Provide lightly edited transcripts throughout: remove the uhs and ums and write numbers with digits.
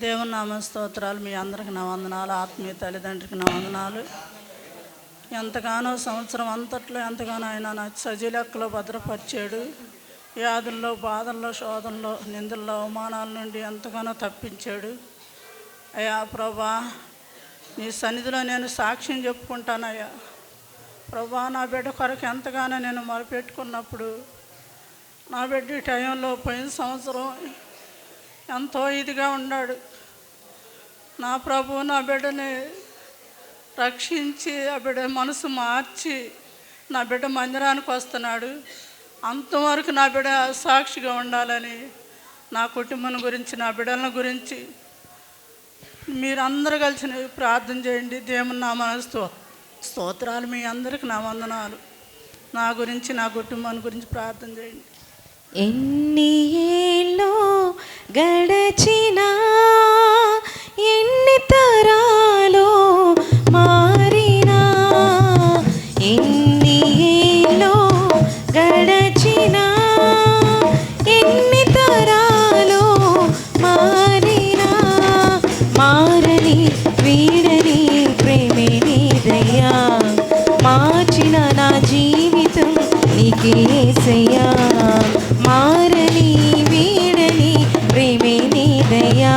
దేవుని నామ స్తోత్రాలు. మీ అందరికి నా వందనాలు. ఆత్మీయ తల్లిదండ్రికి నా వందనాలు. ఎంతగానో సంవత్సరం అంతట్లో ఎంతగానో ఆయన నా సజీలెక్కలో భద్రపరిచాడు. వ్యాధుల్లో, బాధల్లో, శోధనలో, నిందల్లో, అవమానాల నుండి ఎంతగానో తప్పించాడు. అయ్యా ప్రభా, నీ సన్నిధిలో నేను సాక్ష్యం చెప్పుకుంటానయ్యా. ప్రభా, నా బిడ్డ కొరకు ఎంతగానో నేను మొరపెట్టుకున్నప్పుడు నా బిడ్డ ఈ టైంలో పోయిన సంవత్సరం ఎంతో ఇదిగా ఉన్నాడు. నా ప్రభు నా బిడ్డని రక్షించి ఆ బిడ్డ మనసు మార్చి నా బిడ్డ మందిరానికి వస్తున్నాడు. అంతవరకు నా బిడ్డ సాక్షిగా ఉండాలని, నా కుటుంబం గురించి, నా బిడ్డల గురించి మీరందరూ కలిసి ప్రార్థన చేయండి. దేవుని నామమున స్తోత్రాలు. మీ అందరికి నా వందనాలు. నా గురించి, నా కుటుంబాన్ని గురించి ప్రార్థన చేయండి. ఎన్ని ఏళ్ళు గడచినా, ఎన్ని తరాలు మారినా, ఎన్ని ఏళ్ళు గడచినా, ఎన్ని తరాలు మారినా, మారని వీడని ప్రేమే నీదయ్యా. మార్చిన నా జీవితం నీకేసయ్యా. మారని వీడని ప్రేమే నీదయ్యా.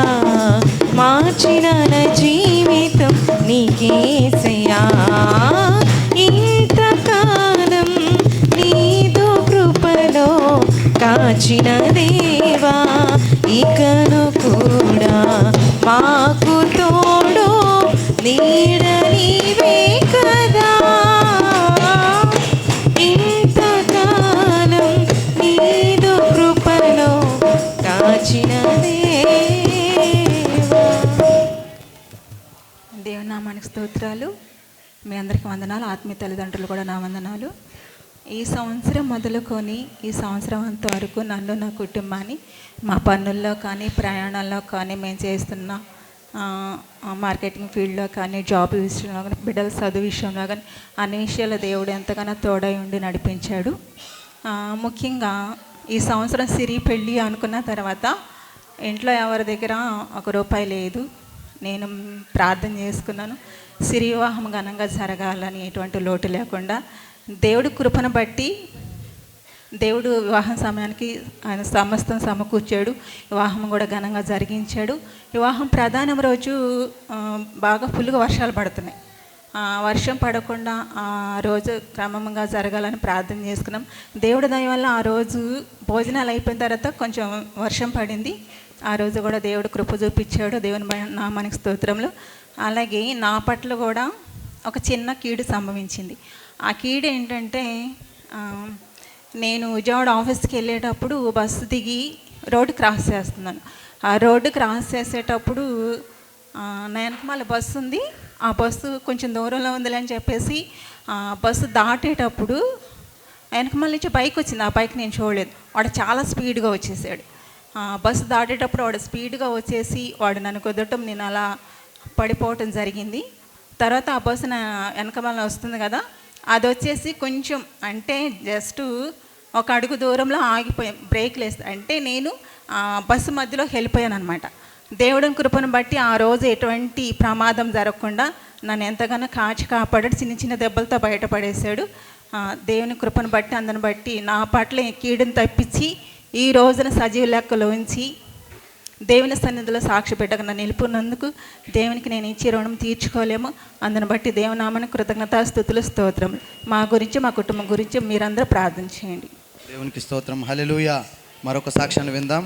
మార్చిన నా జీవితం నీకేసయ్యా. ఇంతకాలం నీదు కృపలో కాచిన దేవా, ఇకను కూడా మాకు తోడు నీడ నీవే కదా. ఇంతకాలం నీదు కృపలో కాచిన దేవా. దేవునామానికి స్తోత్రాలు. మీ అందరికీ వందనాలు. ఆత్మీయ తల్లిదండ్రులు కూడా నా వందనాలు. ఈ సంవత్సరం మొదలుకొని ఈ సంవత్సరం అంతవరకు నన్ను, నా కుటుంబాన్ని మా పనుల్లో కానీ, ప్రయాణాల్లో కానీ, మేము చేస్తున్న మార్కెటింగ్ ఫీల్డ్లో కానీ, జాబ్ విషయంలో కానీ, బిడ్డల చదువు విషయంలో కానీ అన్ని విషయాల్లో దేవుడు ఎంతగానో తోడై ఉండి నడిపించాడు. ముఖ్యంగా ఈ సంవత్సరం సిరి పెళ్ళి అనుకున్న తర్వాత ఇంట్లో ఎవరి దగ్గర ₹1 లేదు. నేను ప్రార్థన చేసుకున్నాను, సిరి వివాహం ఘనంగా జరగాలని, ఎటువంటి లోటు లేకుండా. దేవుడి కృపను బట్టి దేవుడు వివాహం సమయానికి ఆయన సమస్తం సమకూర్చాడు. వివాహం కూడా ఘనంగా జరిగించాడు. వివాహం ప్రధానం రోజు బాగా ఫుల్గా వర్షాలు పడుతున్నాయి. వర్షం పడకుండా ఆ రోజు క్రమంగా జరగాలని ప్రార్థన చేసుకున్నాం. దేవుడి దయ వల్ల ఆ రోజు భోజనాలు అయిపోయిన తర్వాత కొంచెం వర్షం పడింది. ఆ రోజు కూడా దేవుడు కృప చూపించాడు. దేవుని నామానికి స్తోత్రములు. అలాగే నా పట్ల కూడా ఒక చిన్న కీడు సంభవించింది. ఆ కీడు ఏంటంటే, నేను విజయవాడ ఆఫీస్కి వెళ్ళేటప్పుడు బస్సు దిగి రోడ్డు క్రాస్ చేస్తున్నాను. ఆ రోడ్డు క్రాస్ చేసేటప్పుడు నా వెనకమాల బస్సు ఉంది. ఆ బస్సు కొంచెం దూరంలో ఉందిలే అని చెప్పేసి బస్సు దాటేటప్పుడు వెనకమాల నుంచి బైక్ వచ్చింది. ఆ బైక్ నేను చూడలేదు. వాడు చాలా స్పీడ్గా వచ్చేసాడు. బస్సు దాటేటప్పుడు వాడు స్పీడ్గా వచ్చేసి వాడు నన్ను కుదరటం, నేను అలా పడిపోవటం జరిగింది. తర్వాత ఆ బస్సు నా వెనకమాల వస్తుంది కదా, అది వచ్చేసి కొంచెం అంటే జస్ట్ ఒక అడుగు దూరంలో ఆగిపోయాం. బ్రేక్లు వేస్తా అంటే నేను బస్సు మధ్యలో వెళ్ళిపోయాను అనమాట. దేవుడిని కృపను బట్టి ఆ రోజు ఎటువంటి ప్రమాదం జరగకుండా నన్ను ఎంతగానో కాపాడాడు. చిన్న చిన్న దెబ్బలతో బయటపడేశాడు. దేవుని కృపను బట్టి, అందరిని బట్టి నా పట్ల కీడుని తప్పించి ఈ రోజున సజీవ లెక్కలో ఉంచి దేవుని సన్నిధిలో సాక్షి పెట్టకుండా నిలుపున్నందుకు దేవునికి నేను ఇచ్చే రుణం తీర్చుకోలేము. అందుని బట్టి దేవునామని కృతజ్ఞతాస్తుతులు, స్తోత్రం. మా గురించి, మా కుటుంబం గురించి మీరందరూ ప్రార్థన చేయండి. దేవునికి స్తోత్రం. హల్లెలూయా. మరొక సాక్ష్యాన్ని విందాం.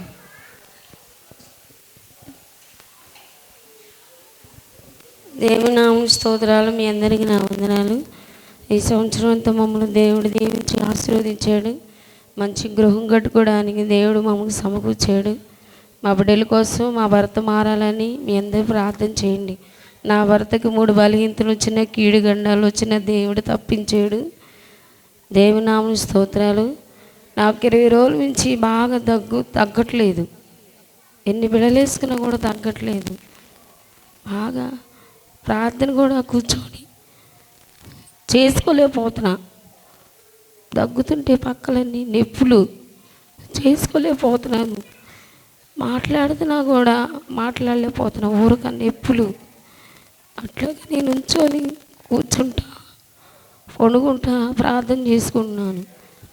దేవునామ స్తోత్రాలు. మీ అందరికీ నా వందనాలు. ఈ సంవత్సరం అంతా మమ్మల్ని దేవుడు దీవించి ఆశీర్వదించాడు. మంచి గృహం కట్టుకోవడానికి దేవుడు మమ్మల్ని సమకూర్చాడు. మా బిడ్డల కోసం మా భర్త మారాలని మీ అందరూ ప్రార్థన చేయండి. నా భర్తకి 3 బలహీనతలు వచ్చిన, కీడు గండాలు వచ్చిన దేవుడు తప్పించాడు. దేవునామ స్తోత్రాలు. నాకు 20 రోజుల నుంచి బాగా తగ్గట్లేదు. ఎన్ని బిడ్డలు వేసుకున్నా కూడా తగ్గట్లేదు. బాగా ప్రార్థన కూడా కూర్చొని చేసుకోలేకపోతున్నా. దగ్గుతుంటే పక్కలన్నీ నొప్పులు, చేసుకోలేకపోతున్నాను. మాట్లాడుతున్నా కూడా మాట్లాడలేకపోతున్నా, ఊరికన్నా ఎప్పులు. అట్లాగా నేను ఉంచొని కూర్చుంటా, వండుకుంటా, ప్రార్థన చేసుకుంటున్నాను.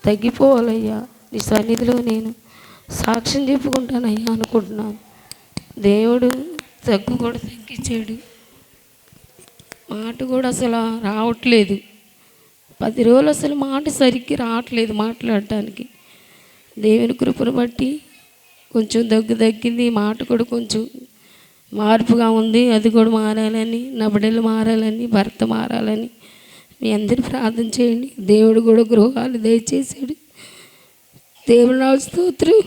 తగ్గిపోవాలయ్యా, నీ సన్నిధిలో నేను సాక్ష్యం చెప్పుకుంటానయ్యా అనుకుంటున్నాను. దేవుడు దగ్గు కూడా తగ్గించాడు. మాట కూడా అసలు రావట్లేదు. 10 రోజులు అసలు మాట సరిగ్గా రావట్లేదు మాట్లాడటానికి. దేవుని కృపను బట్టి కొంచెం దగ్గు తగ్గింది, మాట కూడా కొంచెం మార్పుగా ఉంది. అది కూడా మారాలని, నా బిడ్డలు మారాలని, భర్త మారాలని మీ అందరూ ప్రార్థన చేయండి. దేవుడు కూడా గృహాలు దయచేసాడు. దేవుడు నా స్తోత్రం.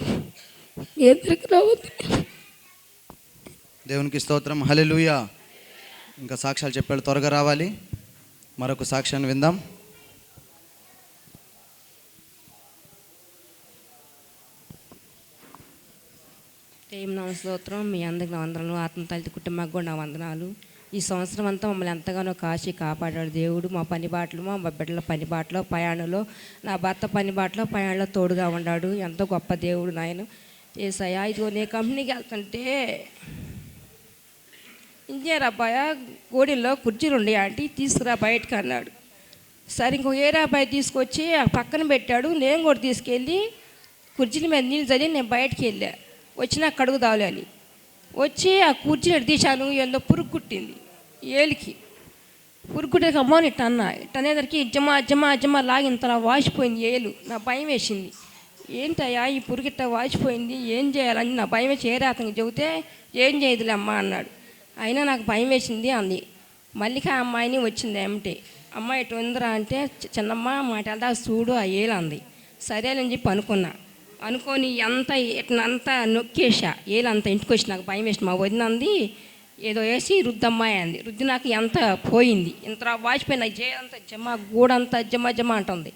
మీ అందరికీ రావద్దు. దేవునికి స్తోత్రం. హల్లెలూయా. ఇంకా సాక్ష్యాలు చెప్పాడు, త్వరగా రావాలి. మరొక సాక్ష్యాన్ని విందాం. దేవుని నామ స్తోత్రం. మీ అందరికి నా వందనాలు. ఆత్మతల్లి కుటుంబానికి కూడా నా వందనాలు. ఈ సంవత్సరం అంతా మమ్మల్ని ఎంతగానో కాచి కాపాడాడు దేవుడు. మా పని బాటలు, మా బిడ్డల పని బాటలో, ప్రయాణంలో, నా భర్త పని బాటలో, ప్రయాణంలో తోడుగా ఉన్నాడు. ఎంతో గొప్ప దేవుడు నాయన. యేసయ్యా, ఇదిగో నే కంపెనీకి వెళ్తుంటే ఇంజనీర్ అబ్బాయ గోడెల్లో కుర్చీలు ఉండే ఆంటీ తీసుకురా బయటకు అన్నాడు. సరే ఇంకో ఏరే అబ్బాయి తీసుకొచ్చి ఆ పక్కన పెట్టాడు. నేను కూడా తీసుకెళ్ళి కుర్చీల మీద నీళ్ళు చదివి నేను బయటికి వెళ్ళా. వచ్చినా కడుగు తావలేని వచ్చి ఆ కుర్చీని తీశాను. ఏదో పురుగు కుట్టింది ఏలికి. పురుగు కుట్టాక అమ్మని ఇట్ట అన్న. ఇట్ట అనేసరికి జమా లాగి ఇంతలా వాసిపోయింది ఏలు. నా భయం వేసింది. ఏంటయ్యా ఈ పురుగు ఇట్ట వాసిపోయింది, ఏం చేయాలని నా భయం వేసి ఏరే అతనికి చెబితే ఏం చేయదులే అమ్మ అన్నాడు. అయినా నాకు భయం వేసింది అంది. మల్లిక అమ్మాయిని వచ్చింది ఏమిటి, అమ్మాయి ఇటు ఉందిరా అంటే చిన్నమ్మ మాట వెళ్దా చూడు ఆ ఏలు అంది. సరేనని చెప్పి అనుకొని ఇట్నంతా నొక్కేసా. ఏలు అంతా ఇంటికి వచ్చి నాకు భయం వేసి మా వదిన అంది ఏదో వేసి రుద్దమ్మాయి అంది. రుద్ది నాకు ఎంత పోయింది, ఇంత వాసిపోయిన జేలంతా గూడంతా జమ అంటుంది.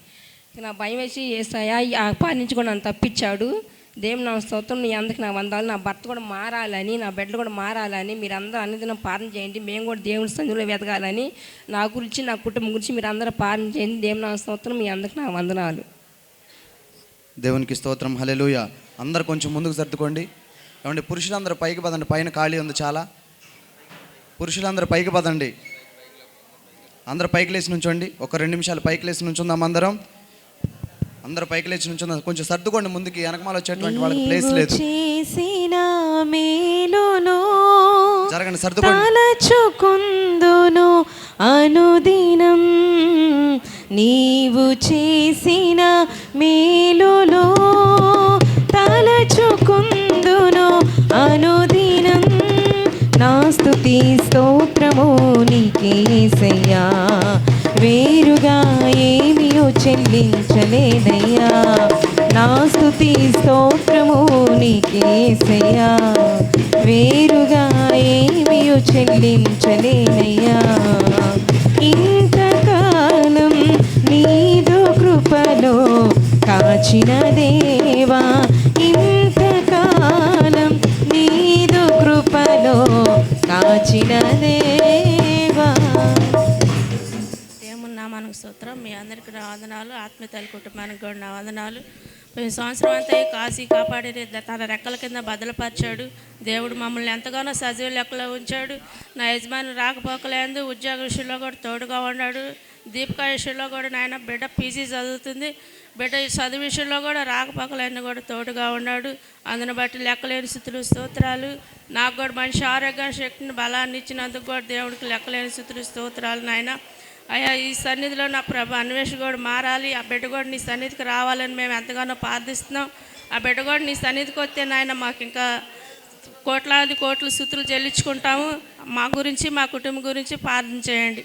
నా భయం వేసి వేసాయా ఆ పారి నుంచి కూడా నన్ను తప్పించాడు. దేవుని నా స్తోత్రం. నీ అందరికి నా వందాలు. నా భర్త కూడా మారాలని, నా బిడ్డలు కూడా మారాలని మీరు అందరూ అన్నదినం ప్రార్థన చేయండి. మేము కూడా దేవుని సన్నిధిలో వెతకాలని, నా గురించి నా కుటుంబం గురించి మీరు అందరూ ప్రార్థన చేయండి. దేవుని నా స్తోత్రం. మీ అందరికి నా వందనాలు. దేవునికి స్తోత్రం. హల్లెలూయా. అందరు కొంచెం ముందుకు సర్దుకోండి. ఏమండి, పురుషులందరూ పైకి పదండి. పైన ఖాళీ ఉంది చాలా. పురుషులందరూ పైకి పదండి. అందరూ పైకి లేచి నుంచోండి. ఒక 2 నిమిషాలు పైకి లేచి నుంచుందాం. అందరూ పైకి లేచి నుంచుందాం. కొంచెం సర్దుకోండి ముందుకి. వెనకమాల వచ్చేటువంటి వాళ్ళకి ప్లేస్ లేదు. జరగండి, సర్దుకోండి. తలచుకుందును అనుదినం నీవు చేసిన మేలులో, తలచుకుందును అనుదినం నా స్తుతి స్తోత్రము నీకేసయ్యా. వేరుగా ఏమియో చెల్లించలేదయ్యా. నా స్తుతి స్తోత్రము నీకేసయ్యా. వేరుగా ఏమియో చెల్లించలేనయ్యా. ఇంతకాలం నీదు కృపలో కాచిన దేవా, ఇంతకాలం నీదు కృపలో కాచిన దేవా. దేవుని నామానికి స్తోత్రం. మీ అందరికీ నా వందనాలు. ఆత్మీయతల కుటుంబానికి కూడా నా వందనాలు. ఈ సంవత్సరం అంతా కాసి కాపాడి తన రెక్కల కింద భద్రపరిచాడు దేవుడు. మమ్మల్ని ఎంతగానో సజీవ లెక్కలో ఉంచాడు. నా యజమాని రాకపోకలేదు, ఉద్యోగ విషయంలో కూడా తోడుగా ఉన్నాడు. దీపిక విషయంలో కూడా నాయన బిడ్డ పీజీ చదువుతుంది. బిడ్డ చదువు విషయంలో కూడా రాకపోకలన్నీ కూడా తోడుగా ఉన్నాడు. అందుని బట్టి లెక్కలేని స్థుతులు స్తోత్రాలు. నాకు కూడా మనిషి ఆరోగ్య శక్తిని బలాన్ని ఇచ్చినందుకు కూడా దేవుడికి లెక్కలేని స్థుతులు స్తోత్రాలు నాయన. అయ్యా, ఈ సన్నిధిలో నా ప్రభు అన్వేషణ కూడా మారాలి. ఆ బిడ్డ కూడా నీ సన్నిధికి రావాలని మేము ఎంతగానో ప్రార్థిస్తున్నాం. ఆ బిడ్డ కూడా నీ సన్నిధికి వస్తే నాయన మాకు ఇంకా కోట్లాది కోట్ల స్తుతులు చెల్లించుకుంటాము. మా గురించి మా కుటుంబం గురించి ప్రార్థన చేయండి.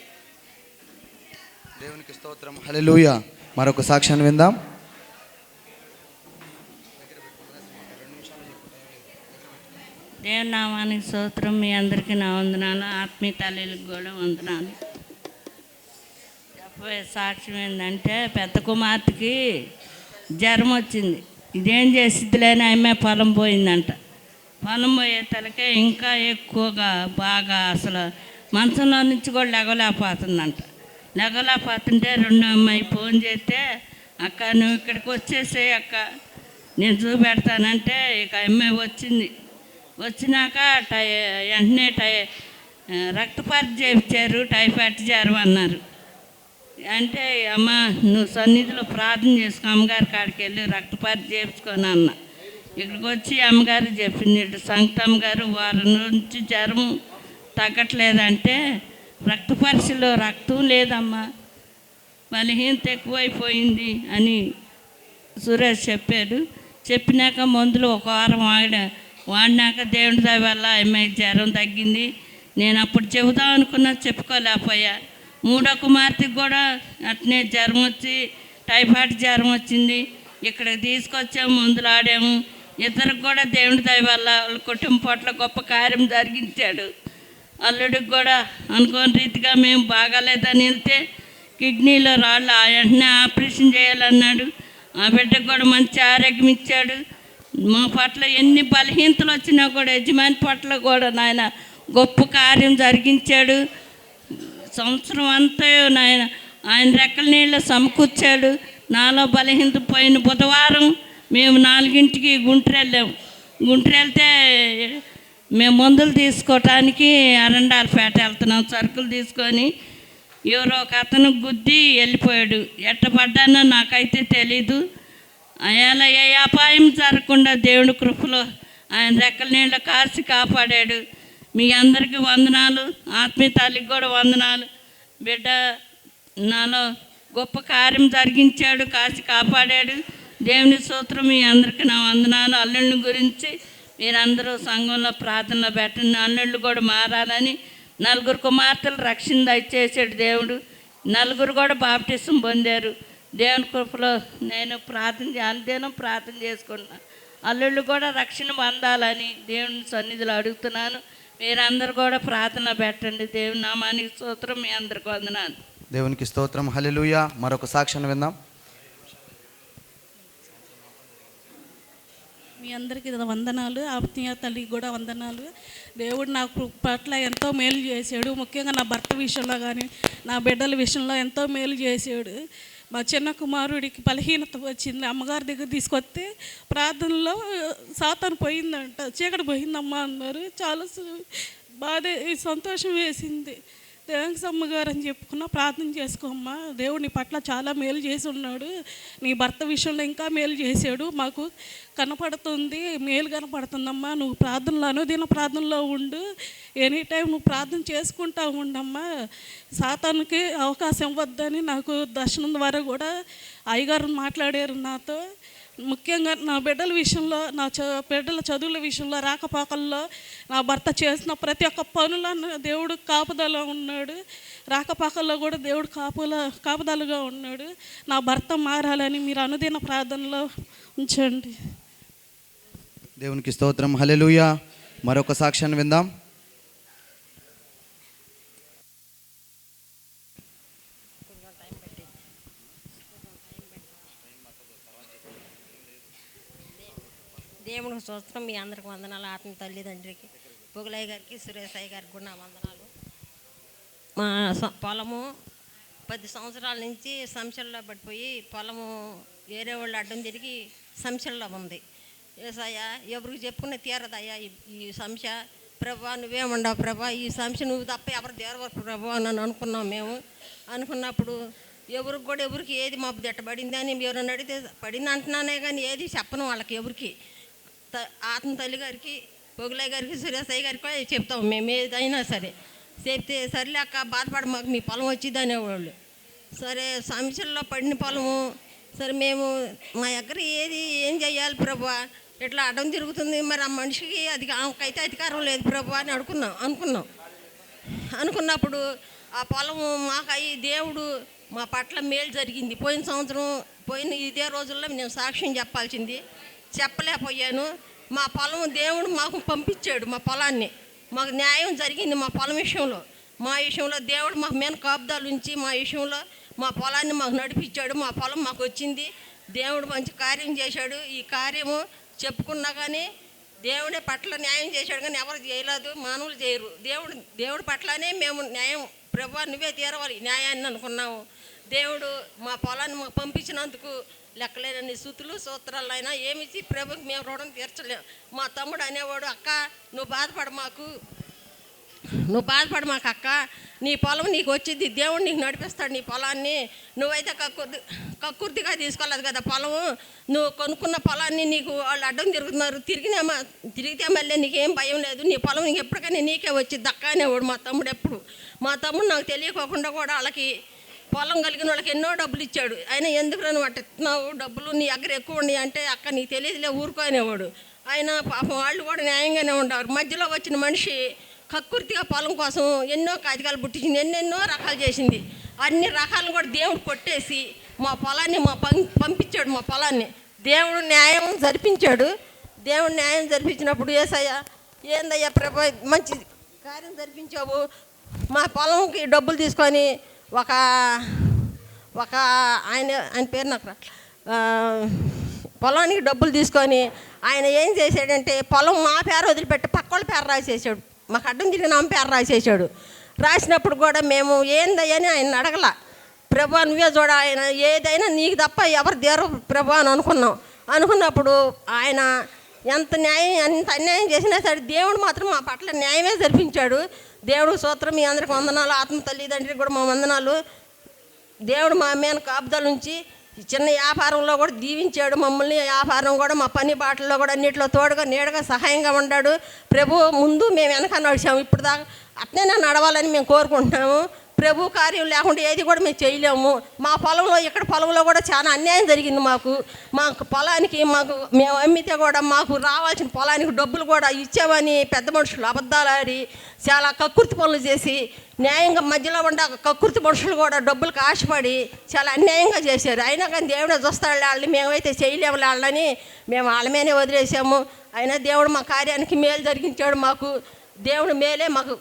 దేవునికి స్తోత్రం. హల్లెలూయా. మరొక సాక్ష్యాన్ని విందాం. దేవుని నామానికి స్తోత్రం. మీ అందరికీ నా వందనాలు. ఆత్మీయ తల్లికి కూడా వందనాలు. చెప్పే సాక్ష్యం ఏంటంటే, పెద్ద కుమార్తెకి జ్వరం వచ్చింది. ఇదేం చేసిద్దిలేని ఆమె పొలం పోయిందంట. పొలం పోయే తలకే ఇంకా ఎక్కువగా బాగా అసలు మంచంలో నుంచి కూడా లెగలేకపోతుందంట. లెగలేకపోతుంటే రెండో అమ్మాయి ఫోన్ చేస్తే, అక్క నువ్వు ఇక్కడికి వచ్చేసే అక్క, నేను చూపెడతానంటే ఇక అమ్మాయి వచ్చింది. వచ్చినాక వెంటనే రక్త పరీక్ష చేయించారు, టైఫాయిడ్ జ్వరం అన్నారు. అంటే అమ్మ నువ్వు సన్నిధిలో ప్రార్థన చేసుకో, అమ్మగారి కాడికి వెళ్ళి రక్త పరీక్ష చేయించుకొని అన్న. ఇక్కడికి వచ్చి అమ్మగారు చెప్పింది, ఇటు సంగతి అమ్మగారు వారం నుంచి జ్వరం తగ్గట్లేదంటే రక్త పరీక్షలో రక్తం లేదమ్మా, బలహీనత ఎక్కువైపోయింది అని సురేష్ చెప్పాడు. చెప్పినాక మందులు ఒక వారం వాడినాక దేవుడి దయ వల్ల అమ్మాయి జ్వరం తగ్గింది. నేను అప్పుడు చెబుదాం అనుకున్నా, చెప్పుకోలేకపోయా. మూడో కుమార్తెకి కూడా అట్నే జ్వరం వచ్చి టైఫాయిడ్ జ్వరం వచ్చింది. ఇక్కడికి తీసుకొచ్చాము, మందులు ఆడాము. ఇద్దరికి కూడా దేవుడి దయ వల్ల వాళ్ళ కుటుంబం పట్ల గొప్ప కార్యం జరిగించాడు. అల్లుడికి కూడా అనుకోని రీతిగా మేము బాగాలేదని వెళ్తే కిడ్నీలో రాళ్ళు వెంటనే ఆపరేషన్ చేయాలన్నాడు. ఆ బిడ్డకు కూడా మంచి ఆరోగ్యం ఇచ్చాడు. మా పట్ల ఎన్ని బలహీనతలు వచ్చినా కూడా యజమాని పట్ల కూడా నాయన గొప్ప కార్యం జరిగించాడు. సంవత్సరం అంతా నాయన ఆయన రెక్కల నీళ్ళు సమకూర్చాడు. నాలో బలహీనత పోయిన బుధవారం మేము 4ంటికి గుంటూరు వెళ్ళాము. గుంటూరు వెళ్తే మేము మందులు తీసుకోవటానికి అరండాలపేట వెళ్తున్నాం. సరుకులు తీసుకొని ఎవరో ఒక అతను గుద్ది వెళ్ళిపోయాడు. ఎట్టబడ్డానో నాకైతే తెలీదు. అలా ఏ అపాయం జరగకుండా దేవుడి కృపలో ఆయన రెక్కల నీళ్ళు కాసి కాపాడాడు. మీ అందరికీ వందనాలు. ఆత్మీయ తల్లికి కూడా వందనాలు. బిడ్డ నాలో గొప్ప కార్యం జరిగించాడు, కాసి కాపాడాడు. దేవుని స్తోత్రం. మీ అందరికీ నా వందనాలు. అల్లుళ్ళ గురించి మీరందరూ సంఘంలో ప్రార్థనలో పెట్టండి. అల్లుళ్ళు కూడా మారాలని 4 కుమార్తెలు రక్షణ దయచేసాడు దేవుడు. 4 కూడా బాప్టిజం పొందారు. దేవుని కృపలో నేను అనుదినం ప్రార్థన చేసుకుంటున్నాను. అల్లుళ్ళు కూడా రక్షణ పొందాలని దేవుని సన్నిధిలో అడుగుతున్నాను. మీరందరూ కూడా ప్రార్థన పెట్టండి. దేవుని నామానికి స్తోత్రం. మీ అందరికి వందనాలు. దేవునికి స్తోత్రం. హల్లెలూయా. మరొక సాక్ష్యాన్ని విందాం. మీ అందరికీ వందనాలు. ఆత్మీయ తల్లికి కూడా వందనాలు. దేవుడు నాకు పట్ల ఎంతో మేలు చేశాడు. ముఖ్యంగా నా భర్త విషయంలో కానీ నా బిడ్డల విషయంలో ఎంతో మేలు చేశాడు. మా చిన్న కుమారుడికి బలహీనత వచ్చింది. అమ్మగారి దగ్గర తీసుకొస్తే ప్రార్థనలో సాతాను పోయిందంట, చీకటి పోయిందమ్మా అన్నారు. చాలా బాధ సంతోషం వేసింది. థ్యాంక్స్ అమ్మగారు అని చెప్పుకున్నా, ప్రార్థన చేసుకోమ్మా, దేవుడు నీ పట్ల చాలా మేలు చేసి ఉన్నాడు, నీ భర్త విషయంలో ఇంకా మేలు చేశాడు, మాకు కనపడుతుంది, మేలు కనపడుతుందమ్మా, నువ్వు ప్రార్థనలో అనుదిన ప్రార్థనలో ఉండు, ఎనీ టైం నువ్వు ప్రార్థన చేసుకుంటా ఉండమ్మా, సాతానుకి అవకాశం ఇవ్వద్దని నాకు దర్శనం ద్వారా కూడా అయ్యగారు మాట్లాడారు నాతో. ముఖ్యంగా నా బిడ్డల విషయంలో, నా బిడ్డల చదువుల విషయంలో, రాకపోకల్లో నా భర్త చేసిన ప్రతి ఒక్క పనుల దేవుడు కాపుదల ఉన్నాడు. రాకపోకల్లో కూడా దేవుడు కాపుదలుగా ఉన్నాడు. నా భర్త మారాలని మీరు అనుదిన ప్రార్థనలో ఉంచండి. దేవునికి స్తోత్రం. హల్లెలూయా. మరొక సాక్ష్యాన్ని విందాం. దేవునికి స్తోత్రం. మీ అందరికి వందనాలు. ఆత్మ తల్లిదండ్రికి, పొగులయ్య గారికి, సురేష్ అయ్య గారికి కూడా నా వందనాలు. మా పొలము 10 సంవత్సరాల నుంచి సంశల్లో పడిపోయి పొలము వేరే వాళ్ళు అడ్డం తిరిగి సంశల్లో ఉంది. ఏసయ్యా ఎవరికి చెప్పుకునే తీరదయ్యా ఈ సంశ. ప్రభా నువ్వే ఉండవు ప్రభా, ఈ సంశ నువ్వు తప్ప ఎవరు దేవరు ప్రభా అని అనుకున్నాం. మేము అనుకున్నప్పుడు ఎవరికి ఏది మాపు తిట్టబడింది అని ఎవరైనా అడిగితే పడింది అంటున్నానే కానీ ఏది చెప్పను వాళ్ళకి ఎవరికి. ఆత్మ తల్లి గారికి, పొగులయ్య గారికి, సురేష్ అయ్య గారికి చెప్తాం మేము ఏదైనా సరే. చెప్తే సర్లే అక్క బాధపడ, మాకు మీ పొలం వచ్చింది అనేవాళ్ళు. సరే సంవత్సరంలో పడిన పొలము సరే మేము మా దగ్గర ఏం చెయ్యాలి ప్రభా, ఇట్లా అడ్డం తిరుగుతుంది, మరి ఆ మనిషికి అది ఆమెకైతే అధికారం లేదు ప్రభా అని అనుకున్నప్పుడు ఆ పొలము మాకు అయ్యి దేవుడు మా పట్ల మేలు జరిగింది. పోయిన సంవత్సరం ఇదే రోజుల్లో నేను సాక్ష్యం చెప్పాల్సింది చెప్పలేకపోయాను. మా పొలం దేవుడు మాకు పంపించాడు. మా పొలాన్ని మాకు న్యాయం జరిగింది. మా పొలం విషయంలో దేవుడు మాకు మీద కాపుదాలు ఉంచి మా విషయంలో మా పొలాన్ని మాకు నడిపించాడు. మా పొలం మాకు వచ్చింది. దేవుడు మంచి కార్యం చేశాడు. ఈ కార్యము చెప్పుకున్నా కానీ దేవుడే పట్ల న్యాయం చేశాడు కానీ ఎవరు చేయలేదు, మానవులు చేయరు. దేవుడి పట్లనే మేము న్యాయం ప్రభా నువ్వే తీరవాలి న్యాయాన్ని అనుకున్నాము. దేవుడు మా పొలాన్ని మాకు పంపించినందుకు లెక్కలేనన్ని స్థుతులు సూత్రాలు అయినా ఏమిచ్చి ప్రభుకి మేము రుణం తీర్చలేము. మా తమ్ముడు అనేవాడు, అక్క నువ్వు బాధపడ మాకు అక్క, నీ పొలం నీకు వచ్చింది, దేవుడు నీకు నడిపిస్తాడు నీ పొలాన్ని. నువ్వైతే కక్కుర్తిగా తీసుకోలేదు కదా పొలము, నువ్వు కొనుక్కున్న పొలాన్ని నీకు వాళ్ళు అడ్డం తిరుగుతున్నారు, తిరిగితే మళ్ళీ నీకేం భయం లేదు, నీ పొలం నీకు ఎప్పటికైనా నీకే వచ్చింది అక్క అనేవాడు మా తమ్ముడు. ఎప్పుడు మా తమ్ముడు నాకు తెలియకోకుండా కూడా వాళ్ళకి పొలం కలిగిన వాళ్ళకి ఎన్నో డబ్బులు ఇచ్చాడు. ఆయన ఎందుకు నువ్వు అట్టిస్తున్నావు, డబ్బులు నీ దగ్గర ఎక్కువ ఉన్నాయి అంటే, అక్క నీకు తెలియదులే ఊరుకో అనేవాడు. ఆయన పాపం వాళ్ళు కూడా న్యాయంగానే ఉండేవారు. మధ్యలో వచ్చిన మనిషి కక్కుర్తిగా పొలం కోసం ఎన్నో కాగితాలు పుట్టించింది, ఎన్నెన్నో రకాలు చేసింది. అన్ని రకాలను కూడా దేవుడు కొట్టేసి మా పొలాన్ని పంపించాడు. మా పొలాన్ని దేవుడు న్యాయం జరిపించాడు. దేవుడు న్యాయం జరిపించినప్పుడు ఏసయ్యా ఏందయ్యా ప్రభు మంచి కార్యం జరిపించావు, మా పొలంకి డబ్బులు తీసుకొని ఒక ఆయన పేరు నాకు పొలానికి డబ్బులు తీసుకొని ఆయన ఏం చేశాడంటే, పొలం మా పేరు వదిలిపెట్టి పక్క వాళ్ళ పేరు రాసేసాడు. మాకు అడ్డం తిరిగిన ఆమె పేరు రాసేసాడు. రాసినప్పుడు కూడా మేము ఏందయ్యని ఆయన అడగల. ప్రభా నువ్వే చూడ, ఆయన ఏదైనా నీకు తప్ప ఎవరు దేరు ప్రభా అని అనుకున్నప్పుడు ఆయన ఎంత అన్యాయం చేసినా సరే దేవుడు మాత్రం మా పట్ల న్యాయమే జరిపించాడు. దేవుడు స్తోత్రం. మీ అందరికి వందనాలు. ఆత్మ తల్లిదండ్రికి కూడా మా వందనాలు. దేవుడు మా మీద కాపుదల నుంచి చిన్న వ్యాపారంలో కూడా దీవించాడు మమ్మల్ని. వ్యాపారం కూడా మా పని బాటల్లో కూడా అన్నింటిలో తోడుగా నీడగా సహాయంగా ఉన్నాడు. ప్రభు ముందు మేము వెనక నడిచాము, ఇప్పుడు దాకా అట్నే నడవాలని మేము కోరుకుంటున్నాము. ప్రభు కార్యం లేకుండా ఏది కూడా మేము చేయలేము. మా పొలంలో ఇక్కడ పొలంలో కూడా చాలా అన్యాయం జరిగింది. మాకు పొలానికి మేము అమ్మితే కూడా మాకు రావాల్సిన పొలానికి డబ్బులు కూడా ఇచ్చామని పెద్ద మనుషులు అబద్ధాలు ఆడి చాలా కక్కుర్తి పనులు చేసి న్యాయంగా మధ్యలో ఉండ కక్కుర్తి మనుషులు కూడా డబ్బులకు ఆశపడి చాలా అన్యాయంగా చేశారు. అయినా కానీ దేవుడే చూస్తాడు వాళ్ళని, మేమైతే చేయలేము వాళ్ళని మేము వాళ్ళ మీదే వదిలేసాము. అయినా దేవుడు మా కార్యానికి మేలు జరిగించాడు. మాకు దేవుడు మేలే, మాకు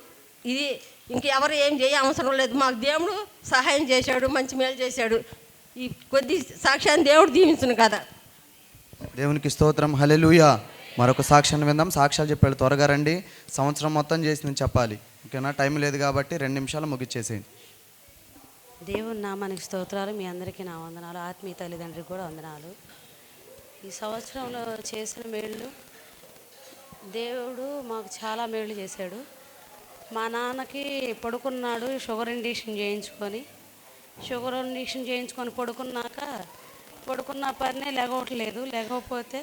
ఇది ఇంకెవరు ఏం చేయ అవసరం లేదు. మాకు దేవుడు సహాయం చేశాడు, మంచి మేలు చేశాడు. ఈ కొద్ది సాక్ష్యాన్ని దేవుడు దీవించును కదా. దేవునికి స్తోత్రం. హల్లెలూయా. మరొక సాక్ష్యాన్ని విందాం. సాక్ష్యాలు చెప్పాడు, త్వరగా రండి. సంవత్సరం మొత్తం చేసింది చెప్పాలి, ఓకేనా? టైం లేదు కాబట్టి 2 నిమిషాలు ముగిచ్చేసేయండి. దేవుని నామానికి స్తోత్రాలు. మీ అందరికీ నా వందనాలు. ఆత్మీయ తల్లిదండ్రికి కూడా వందనాలు. ఈ సంవత్సరంలో చేసిన మేళ్ళు దేవుడు మాకు చాలా మేళ్ళు చేశాడు. మా నాన్నకి పడుకున్నాడు, షుగర్ ఇంజెక్షన్ చేయించుకొని పడుకున్న పనే లేగవట్లేదు. లేకపోతే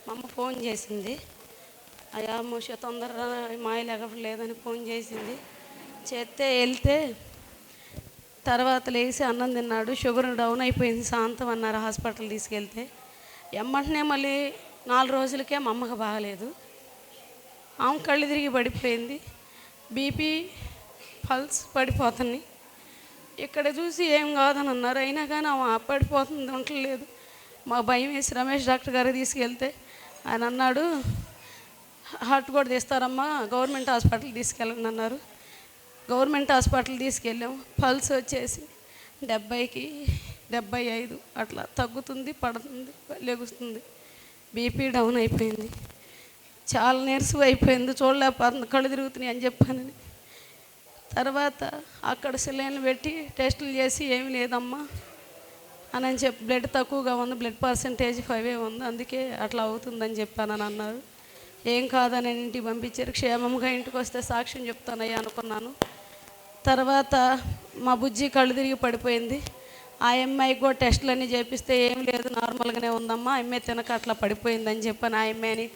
మా అమ్మ ఫోన్ చేసింది, అయ్యా మూష తొందరగా మాయ లేగట్లేదని ఫోన్ చేసింది. చేస్తే వెళ్తే తర్వాత లేచి అన్నం తిన్నాడు. షుగర్ డౌన్ అయిపోయింది, శాంతం అన్నారు. హాస్పిటల్ తీసుకెళ్తే ఎమ్మంటనే మళ్ళీ 4 రోజులకే మా అమ్మకి బాగలేదు. ఆమె కళ్ళు తిరిగి పడిపోయింది. బీపీ పల్స్ పడిపోతున్నాయి. ఇక్కడ చూసి ఏం కాదని అన్నారు. అయినా కానీ ఆమె పడిపోతుంది, ఉండలేదు. మా భయం వేసి రమేష్ డాక్టర్ గారికి తీసుకెళ్తే ఆయన అన్నాడు, హార్ట్ కూడా తీస్తారమ్మా, గవర్నమెంట్ హాస్పిటల్ తీసుకెళ్ళండి అన్నారు. Government hospital తీసుకెళ్ళాము. పల్స్ వచ్చేసి 70కి 75 అట్లా తగ్గుతుంది, పడుతుంది, లెగుస్తుంది. బీపీ డౌన్ అయిపోయింది, చాలా నీరసం అయిపోయింది, చూడలేకపోతుంది, కళ్ళు తిరుగుతున్నాయి అని చెప్పానని. తర్వాత అక్కడ సెలైన్లు పెట్టి టెస్టులు చేసి ఏమీ లేదమ్మా అని చెప్పి, బ్లడ్ తక్కువగా ఉంది, బ్లడ్ పర్సంటేజ్ 5 ఉంది, అందుకే అట్లా అవుతుందని చెప్పానని అన్నారు. ఏం కాదని ఇంటికి పంపించారు. క్షేమంగా ఇంటికి వస్తే సాక్ష్యం చెప్తానయ్యా అనుకున్నాను. తర్వాత మా బుజ్జి కళ్ళు తిరిగి పడిపోయింది. ఆ అమ్మాయికి కూడా టెస్టులు అన్నీ చేపిస్తే ఏం లేదు, నార్మల్గానే ఉందమ్మా, అమ్మాయి తినక అట్లా పడిపోయిందని చెప్పాను. ఆ అమ్మాయిని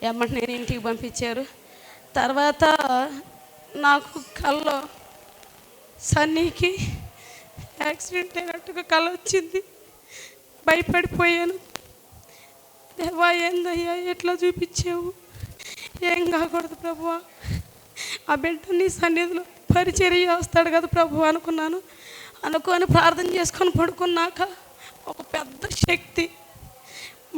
ఎమ్మటి నేను ఇంటికి పంపించారు. తర్వాత నాకు కల్లో సన్నీకి యాక్సిడెంట్ అయినట్టుగా కళ వచ్చింది. భయపడిపోయాను. దేవా ఏందయ్యా ఎట్లా చూపించావు, ఏం కాకూడదు ప్రభువా, ఆ బిడ్డ నీ సన్నిధిలో పరిచర్య వస్తాడు కదా ప్రభు అనుకున్నాను. అనుకొని ప్రార్థన చేసుకొని పడుకున్నాక ఒక పెద్ద శక్తి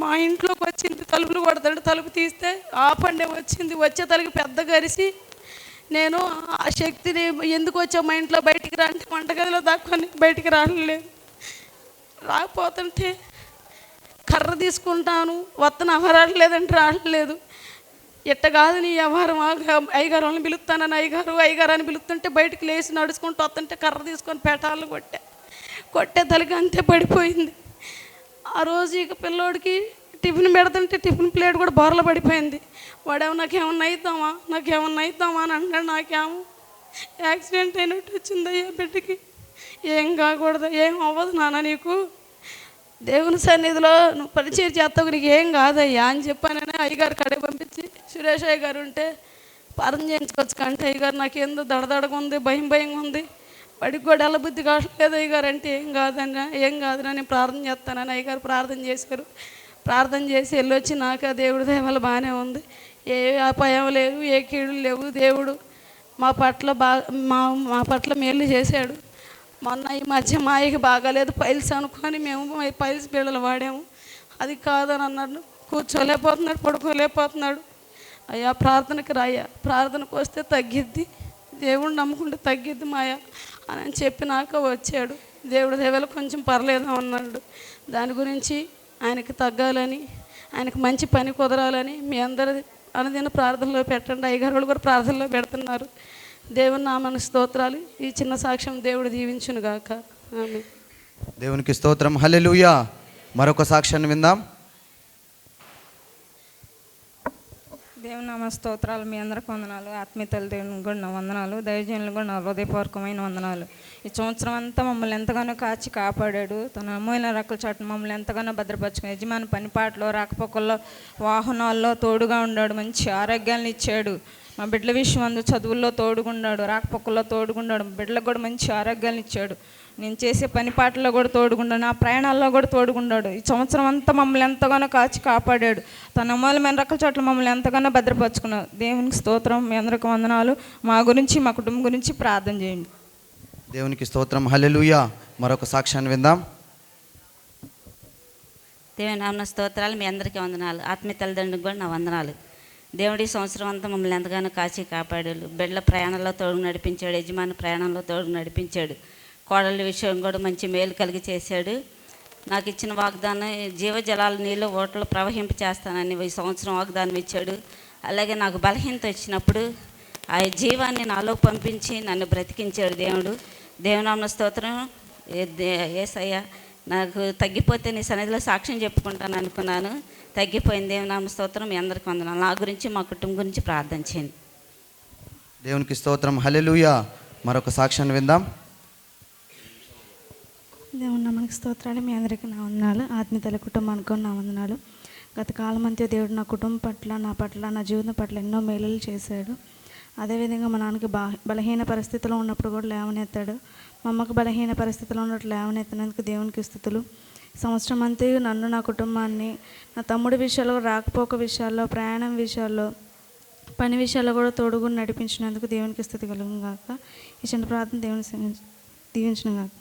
మా ఇంట్లోకి వచ్చింది. తలుపులు కొడతాడు, తలుపు తీస్తే ఆ పండే వచ్చింది. వచ్చే తలకి పెద్ద గరిసి నేను ఆ శక్తిని ఎందుకు వచ్చావు మా ఇంట్లో, బయటికి రా అంటే వంటగదిలో దాక్కొని బయటికి రాలేదు. రాకపోతుంటే కర్ర తీసుకుంటాను, వత్తన రావట్లేదంటే రావట్లేదు. ఎట్ట కాదు నీ వ్యవహారం, అయ్యగారు వాళ్ళని పిలుస్తానని అయ్యగారు అని పిలుస్తుంటే బయటికి లేచి నడుచుకుంటూ వస్తుంటే కర్ర తీసుకొని పెటాలు కొట్టే తలకి అంతే పడిపోయింది. ఆ రోజు ఇక పిల్లోడికి టిఫిన్ పెడుతుంటే టిఫిన్ ప్లేట్ కూడా బోర్ల పడిపోయింది. వాడేమో నాకేమన్నా అవుతామా అని అంటాడు. నాకేమో యాక్సిడెంట్ అయినట్టు వచ్చిందయ్యా బిడ్డకి. ఏం కాకూడదు, ఏం అవ్వదు నాన్న, నీకు దేవుని సన్నిధిలో నువ్వు పరిచయం చేస్తావు, నీకు ఏం కాదయ్యా అని చెప్పానని అయ్యగారు కడే పంపించి సురేష్ అయ్య గారు ఉంటే ప్రార్థన చేయించుకోవచ్చు. కంటే అయ్యగారు నాకేందో దడదడగా ఉంది, భయంగా ఉంది, వాడికి కూడా ఎలా బుద్ధి కావట్లేదు అయ్యగారు అంటే ఏం కాదురా నేను ప్రార్థన చేస్తానని అయ్యగారు ప్రార్థన చేశారు. ప్రార్థన చేసి వెళ్ళొచ్చి నాకు దేవుడి దయవల్ల బాగానే ఉంది, ఏ అపాయం లేదు, ఏ కీడు లేవు. దేవుడు మా పట్ల మేలు చేశాడు. మొన్న ఈ మధ్య మాయకి బాగాలేదు, పైల్స్ అనుకొని మేము పైల్స్ బిళ్ళలు వాడాము. అది కాదని అన్నాడు, కూర్చోలేకపోతున్నాడు, పడుకోలేకపోతున్నాడు. అయ్యా ప్రార్థనకి రాయ్యా, ప్రార్థనకు వస్తే తగ్గిద్ది, దేవుడు నమ్ముకుంటే తగ్గిద్ది మాయ అని చెప్పినాక వచ్చాడు. దేవుడి దేవాలు కొంచెం పర్లేదు అన్నాడు. దాని గురించి ఆయనకి తగ్గాలని, ఆయనకు మంచి పని కుదరాలని మీ అందరి అనుదిన ప్రార్థనలో పెట్టండి. అయ్యగారు కూడా ప్రార్థనలో పెడుతున్నారు. దేవుని నామన స్తోత్రాలు. ఈ చిన్న సాక్ష్యం దేవుడు దీవించును గాక. ఆమేన్. దేవునికి స్తోత్రం. హల్లెలూయా. మరొక సాక్ష్యాన్ని విందాం. దేవుని నామ స్తోత్రాలు. మీ అందరికి వందనాలు. ఆత్మీయతలు దేవుని కూడా నా వందనాలు. దైవజనులు కూడా నా హృదయపూర్వకమైన వందనాలు. ఈ సంవత్సరం అంతా మమ్మల్ని ఎంతగానో కాచి కాపాడాడు. తన అమ్మోయిన రెక్కల చాటున మమ్మల్ని ఎంతగానో భద్రపరుచుకుని యజమాని పనిపాట్లో రాకపోకల్లో వాహనాల్లో తోడుగా ఉన్నాడు. మంచి ఆరోగ్యాన్ని ఇచ్చాడు. మా బిడ్డల విషయం అందు చదువుల్లో తోడుగున్నాడు, రాకపోకల్లో తోడుగున్నాడు. బిడ్డలకు కూడా మంచి ఆరోగ్యాన్ని ఇచ్చాడు. నేను చేసే పని పాటల్లో కూడా తోడుగున్నాడు, నా ప్రయాణాల్లో కూడా తోడుగున్నాడు. ఈ సంవత్సరం అంతా మమ్మల్ని ఎంతగానో కాచి కాపాడాడు. తన అమూల్యమైన రకాల చోట్ల మమ్మల్ని ఎంతగానో భద్రపరుచుకున్నాడు. దేవునికి స్తోత్రం. మీ అందరికి వందనాలు. మా గురించి మా కుటుంబం గురించి ప్రార్థన చేయండి. దేవునికి స్తోత్రం. హల్లెలూయా. మరొక సాక్ష్యాన్ని విందాం. దేవుని నామన స్తోత్రాలు. మీ అందరికీ వందనాలు. ఆత్మీయ తల్లిదండ్రులకు కూడా నా వందనాలు. దేవుడి సంవత్సరం అంతా మమ్మల్ని ఎంతగానో కాచి కాపాడాడు. బిడ్డల ప్రయాణంలో తోడు నడిపించాడు, యజమాని ప్రయాణంలో తోడు నడిపించాడు. కోడళ్ళ విషయం కూడా మంచి మేలు కలిగి చేశాడు. నాకు ఇచ్చిన వాగ్దానం జీవజలాలు నీళ్ళు ఓటలు ప్రవహింప చేస్తానని ఈ సంవత్సరం వాగ్దానం ఇచ్చాడు. అలాగే నాకు బలహీనత వచ్చినప్పుడు ఆ జీవాన్ని నాలో పంపించి నన్ను బ్రతికించాడు దేవుడు. దేవునామ స్తోత్రం. యేసయ్య నాకు తగ్గిపోతే నీ సన్నిధిలో సాక్ష్యం చెప్పుకుంటాను అనుకున్నాను, తగ్గిపోయింది. దేవునామ స్తోత్రం. మీ అందరికీ వందనాలు. నా గురించి మా కుటుంబం గురించి ప్రార్థన చేయండి. దేవునికి స్తోత్రం. హల్లెలూయా. మరొక సాక్ష్యాన్ని విందాం. దేవుని నామానికి స్తోత్రాలు. మీ అందరికీ నా వందనాలు. ఆత్మీయతల కుటుంబానికి నా వందనాలు. గత కాలం అంతా దేవుడు నా కుటుంబం పట్ల, నా పట్ల, నా జీవితం పట్ల ఎన్నో మేలులు చేశాడు. అదేవిధంగా మా నాన్నకి బలహీన పరిస్థితిలో ఉన్నప్పుడు కూడా లేవనెత్తాడు. మా అమ్మకు బలహీన పరిస్థితిలో ఉన్నట్టు లేవనెత్తినందుకు దేవునికి స్తుతులు. సంవత్సరం అంతా నన్ను, నా కుటుంబాన్ని, నా తమ్ముడి విషయాల్లో, రాకపోక విషయాల్లో, ప్రయాణం విషయాల్లో, పని విషయాల్లో కూడా తోడుగా నడిపించినందుకు దేవునికి స్తుతి కలుగును గాక. ఈ చిన్న ప్రార్థన దేవుని దీవించును గాక.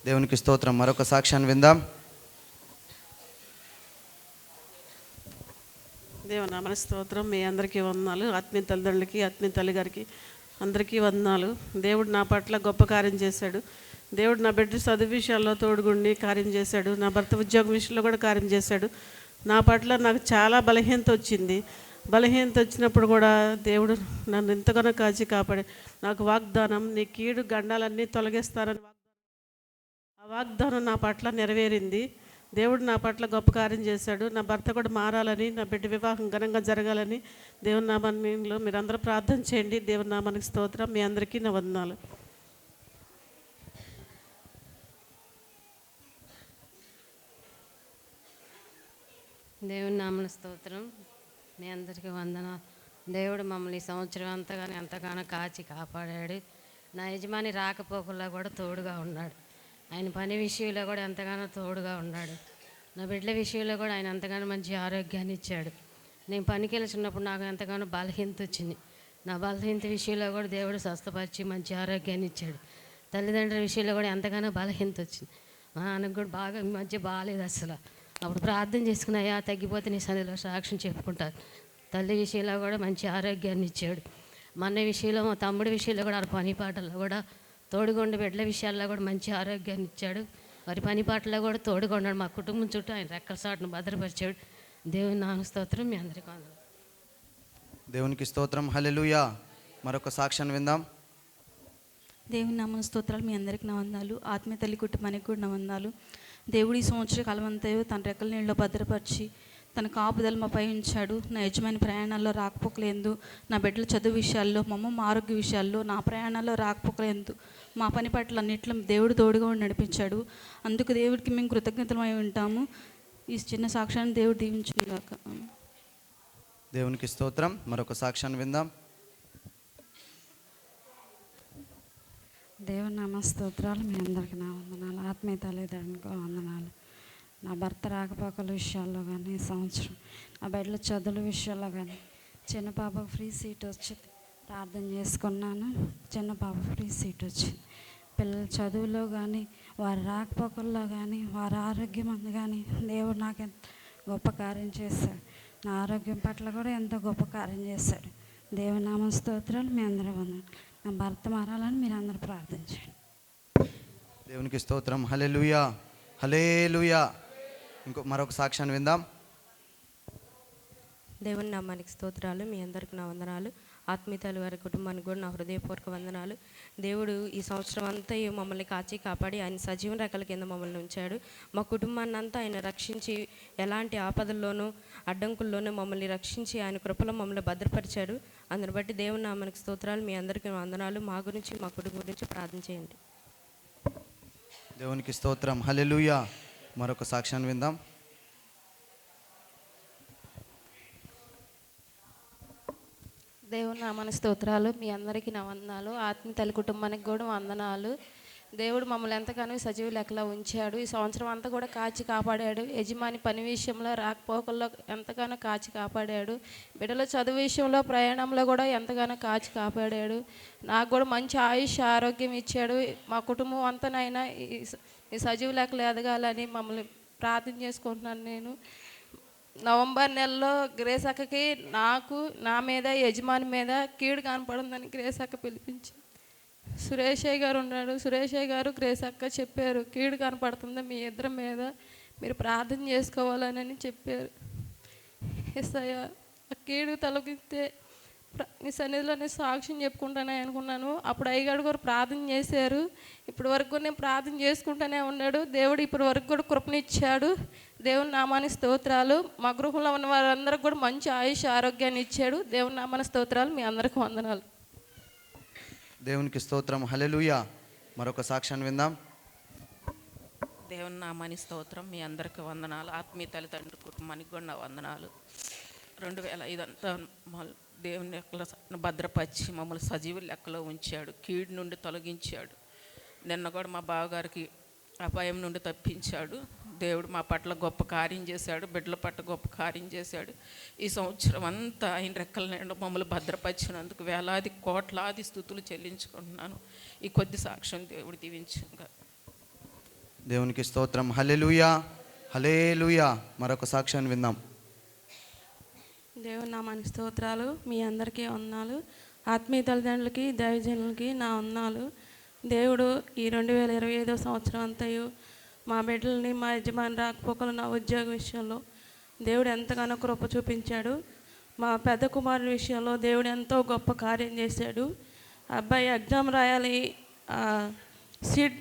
దేవునికి స్తోత్రం. మరొక సాక్ష్యాన్ని విందాం. దేవునామ స్తోత్రం. మీ అందరికీ వందనాలు. ఆత్మీయ తల్లిదండ్రులకి, ఆత్మీయ తల్లి గారికి అందరికీ వందనాలు. దేవుడు నా పట్ల గొప్ప కార్యం చేశాడు. దేవుడు నా బిడ్డ చదువు విషయాల్లో తోడుగుండి కార్యం చేశాడు. నా భర్త ఉద్యోగం విషయంలో కూడా కార్యం చేశాడు. నా పట్ల నాకు చాలా బలహీనత వచ్చింది. బలహీనత వచ్చినప్పుడు కూడా దేవుడు నన్ను ఎంతగానో కాచి కాపాడి నాకు వాగ్దానం, నీ కీడు గండాలన్నీ తొలగిస్తానని ఆ వాగ్దానం నా పట్ల నెరవేరింది. దేవుడు నా పట్ల గొప్ప కార్యం చేశాడు. నా భర్త కూడా మారాలని, నా బిడ్డ వివాహం ఘనంగా జరగాలని దేవుని నామంలో మీరందరూ ప్రార్థన చేయండి. దేవుని నామానికి స్తోత్రం. మీ అందరికీ నా వందనాలు. దేవుని నామన స్తోత్రం. మీ అందరికీ వందనాలు. దేవుడు మమ్మల్ని ఈ సంవత్సరం అంతగానో ఎంతగానో కాచి కాపాడాడు. నా యజమాని రాకపోకల్లో కూడా తోడుగా ఉన్నాడు. ఆయన పని విషయంలో కూడా ఎంతగానో తోడుగా ఉన్నాడు. నా బిడ్డల విషయంలో కూడా ఆయన ఎంతగానో మంచి ఆరోగ్యాన్ని ఇచ్చాడు. నేను పనికి వెళ్తున్నప్పుడు నాకు ఎంతగానో బలహీనత వచ్చింది. నా బలహీనత విషయంలో కూడా దేవుడు స్వస్థపరిచి మంచి ఆరోగ్యాన్ని ఇచ్చాడు. తల్లిదండ్రుల విషయంలో కూడా ఎంతగానో బలహీనత వచ్చింది. మా నాన్నకు కూడా బాగా ఈ మధ్య బాగాలేదు అసలు. అప్పుడు ప్రార్థన చేసుకున్నాయా తగ్గిపోతే నీ సన్నిధిలో సాక్ష్యం చెప్పుకుంటారు. తల్లి విషయంలో కూడా మంచి ఆరోగ్యాన్ని ఇచ్చాడు. మా అన్న విషయంలో, మా తమ్ముడి విషయంలో కూడా పని పాటల్లో కూడా తోడుగొండ, బిడ్డల విషయాల్లో కూడా మంచి ఆరోగ్యాన్ని ఇచ్చాడు. వారి పని పాటల్లో కూడా తోడుగొండాడు. మా కుటుంబం చుట్టూ ఆయన రెక్కల సాటును భద్రపరిచాడు. దేవుని నామ స్తోత్రం. మీ అందరికీ వందనాలు. దేవునికి స్తోత్రం. హల్లెలూయా. మరొక సాక్ష్యాన్ని విందాం. దేవుని నామ స్తోత్రాలు. మీ అందరికీ నా వందనాలు. ఆత్మీయ తల్లి కుటుంబానికి కూడా నా వందనాలు. దేవుడి సంవత్సర కాలం అంతా తన రెక్కల నీళ్ళలో భద్రపరిచి తన కాపుదల మాపై ఉంచాడు. నా యజమాని ప్రయాణాల్లో రాకపోకలేదు, నా బిడ్డల చదువు విషయాల్లో, మా అమ్మమ్మ ఆరోగ్య విషయాల్లో, నా ప్రయాణాల్లో రాకపోకలేదు, మా పని పట్ల అన్నిట్లో దేవుడు తోడుగా ఉండి నడిపించాడు. అందుకు దేవుడికి మేము కృతజ్ఞతలమై ఉంటాము. ఈ చిన్న సాక్ష్యాన్ని దేవుడు దీవించుగాక. దేవునికి స్తోత్రం. మరొక సాక్ష్యాన్ని విందాం. దేవుని నామ స్తోత్రాలు. మీ అందరికీ నా వందనాలు. ఆత్మీయ తల్లిదండ్రులకు వందనాలు. నా భర్త రాకపోకల విషయాల్లో కానీ, సంవత్సరం నా బిడ్డల చదువుల విషయాల్లో కానీ, చిన్న పాపకు ఫ్రీ సీట్ వచ్చింది, ప్రార్థన చేసుకున్నాను. చిన్న పాప ఫ్రీ సీట్ వచ్చింది. పిల్లల చదువులో కానీ, వారి రాకపోకల్లో కానీ, వారి ఆరోగ్యం అందు కానీ దేవుడు నాకు ఎంత గొప్ప కార్యం చేశాడు. నా ఆరోగ్యం పట్ల కూడా ఎంతో గొప్ప కార్యం చేశాడు. దేవుని నామ స్తోత్రాలు. మీ అందరూ వందనాలు. నా భర్త మారాలని మీరు అందరూ ప్రార్థించండి. దేవునికి స్తోత్రం. హల్లెలూయా, హల్లెలూయా. మరొక సాక్ష్యాన్ని విందాం. దేవుని నామానికి స్తోత్రాలు. మీ అందరికి నా వందనాలు. ఆత్మీయులు వారి కుటుంబానికి కూడా నా హృదయపూర్వక వందనాలు. దేవుడు ఈ సంవత్సరం అంతా మమ్మల్ని కాచి కాపాడి ఆయన సజీవ రెక్కల కింద మమ్మల్ని ఉంచాడు. మా కుటుంబాన్ని అంతా ఆయన రక్షించి ఎలాంటి ఆపదల్లోనూ అడ్డంకుల్లోనూ మమ్మల్ని రక్షించి ఆయన కృపలో మమ్మల్ని భద్రపరిచాడు. అందుని బట్టి దేవుని నామానికి స్తోత్రాలు. మీ అందరికీ వందనాలు. మా గురించి మా కుటుంబం గురించి ప్రార్థన చేయండి. దేవునికి స్తోత్రం. హల్లెలూయా. మరొక సాక్ష్యాన్ని విందాం. దేవుని నామానికి స్తోత్రాలు. మీ అందరికీ నా వందనాలు. ఆత్మీయ తల్లి కుటుంబానికి కూడా వందనాలు. దేవుడు మమ్మల్ని ఎంతగానో సజీవ లెక్కలో ఉంచాడు. ఈ సంవత్సరం అంతా కూడా కాచి కాపాడాడు. యజమాని పని విషయంలో, రాకపోకల్లో ఎంతగానో కాచి కాపాడాడు. బిడ్డల చదువు విషయంలో, ప్రయాణంలో కూడా ఎంతగానో కాచి కాపాడాడు. నాకు కూడా మంచి ఆయుష్ ఆరోగ్యం ఇచ్చాడు. మా కుటుంబం అంతానైనా ఈ సజీవ లెక్కలు ఎదగాలని మమ్మల్ని ప్రార్థన చేసుకుంటున్నాను. నేను నవంబర్ నెలలో గ్రేస్ అక్కకి నాకు నా మీద యజమాని మీద కీడు కనపడుందని గ్రేస్ అక్క పిలిపించి సురేషయ్య గారు ఉన్నాడు. సురేషయ్య గారు గ్రేస్ అక్క చెప్పారు, కీడు కనపడుతుంది మీ ఇద్దరి మీద, మీరు ప్రార్థన చేసుకోవాలని చెప్పారు. ఎస్ఐ ఆ కీడు తొలగితే నీ సన్నిధిలోనే సాక్ష్యం చెప్పుకుంటానే అనుకున్నాను. అప్పుడు అయ్యగారు కూడా ప్రార్థన చేశారు. ఇప్పటి వరకు నేను ప్రార్థన చేసుకుంటూనే ఉన్నాడు. దేవుడు ఇప్పటి వరకు కూడా కృపనిచ్చాడు. దేవుని నామానికి స్తోత్రాలు. మా గృహంలో ఉన్న వారందరికి కూడా మంచి ఆయుష్ ఆరోగ్యాన్ని ఇచ్చాడు. దేవుని నామానికి స్తోత్రాలు. మీ అందరికీ వందనాలు. దేవునికి స్తోత్రం. హల్లెలూయా. మరొక సాక్ష్యాన్ని విందాం. దేవుని నామానికి స్తోత్రం. మీ అందరికీ వందనాలు. ఆత్మీయ తల్లిదండ్రుల కుటుంబానికి కూడా నా వందనాలు. 2005 అంతా దేవుని లెక్కలో భద్రపరిచి మమ్మల్ని సజీవ లెక్కలో ఉంచాడు. కీడు నుండి తొలగించాడు. నిన్న కూడా మా బావగారికి అపాయం నుండి తప్పించాడు. దేవుడు మా పట్ల గొప్ప కార్యం చేశాడు. బిడ్డల పట్ల గొప్ప కార్యం చేశాడు. ఈ సంవత్సరం అంతా ఆయన రెక్కల నిండా మమ్మల్ని భద్రపరిచినందుకు వేలాది కోట్లాది స్తుతులు చెల్లించుకుంటున్నాను. ఈ కొద్ది సాక్ష్యం దేవుడు దీవించుగా. దేవునికి స్తోత్రం. హల్లెలూయా, హల్లెలూయా. మరొక సాక్ష్యాన్ని విందాం. దేవుని నామానికి స్తోత్రాలు. మీ అందరికీ వందనాలు. ఆత్మీయ తల్లిదండ్రులకి, దైవజనులకి నా వందనాలు. దేవుడు ఈ 2025 సంవత్సరం అంతయు మా బిడ్డలని, మా యజమాని రాకపోకలు, నా ఉద్యోగ విషయంలో దేవుడు ఎంతగానో కృప చూపించాడు. మా పెద్ద కుమారుడి విషయంలో దేవుడు ఎంతో గొప్ప కార్యం చేశాడు. అబ్బాయి ఎగ్జామ్ రాయాలి,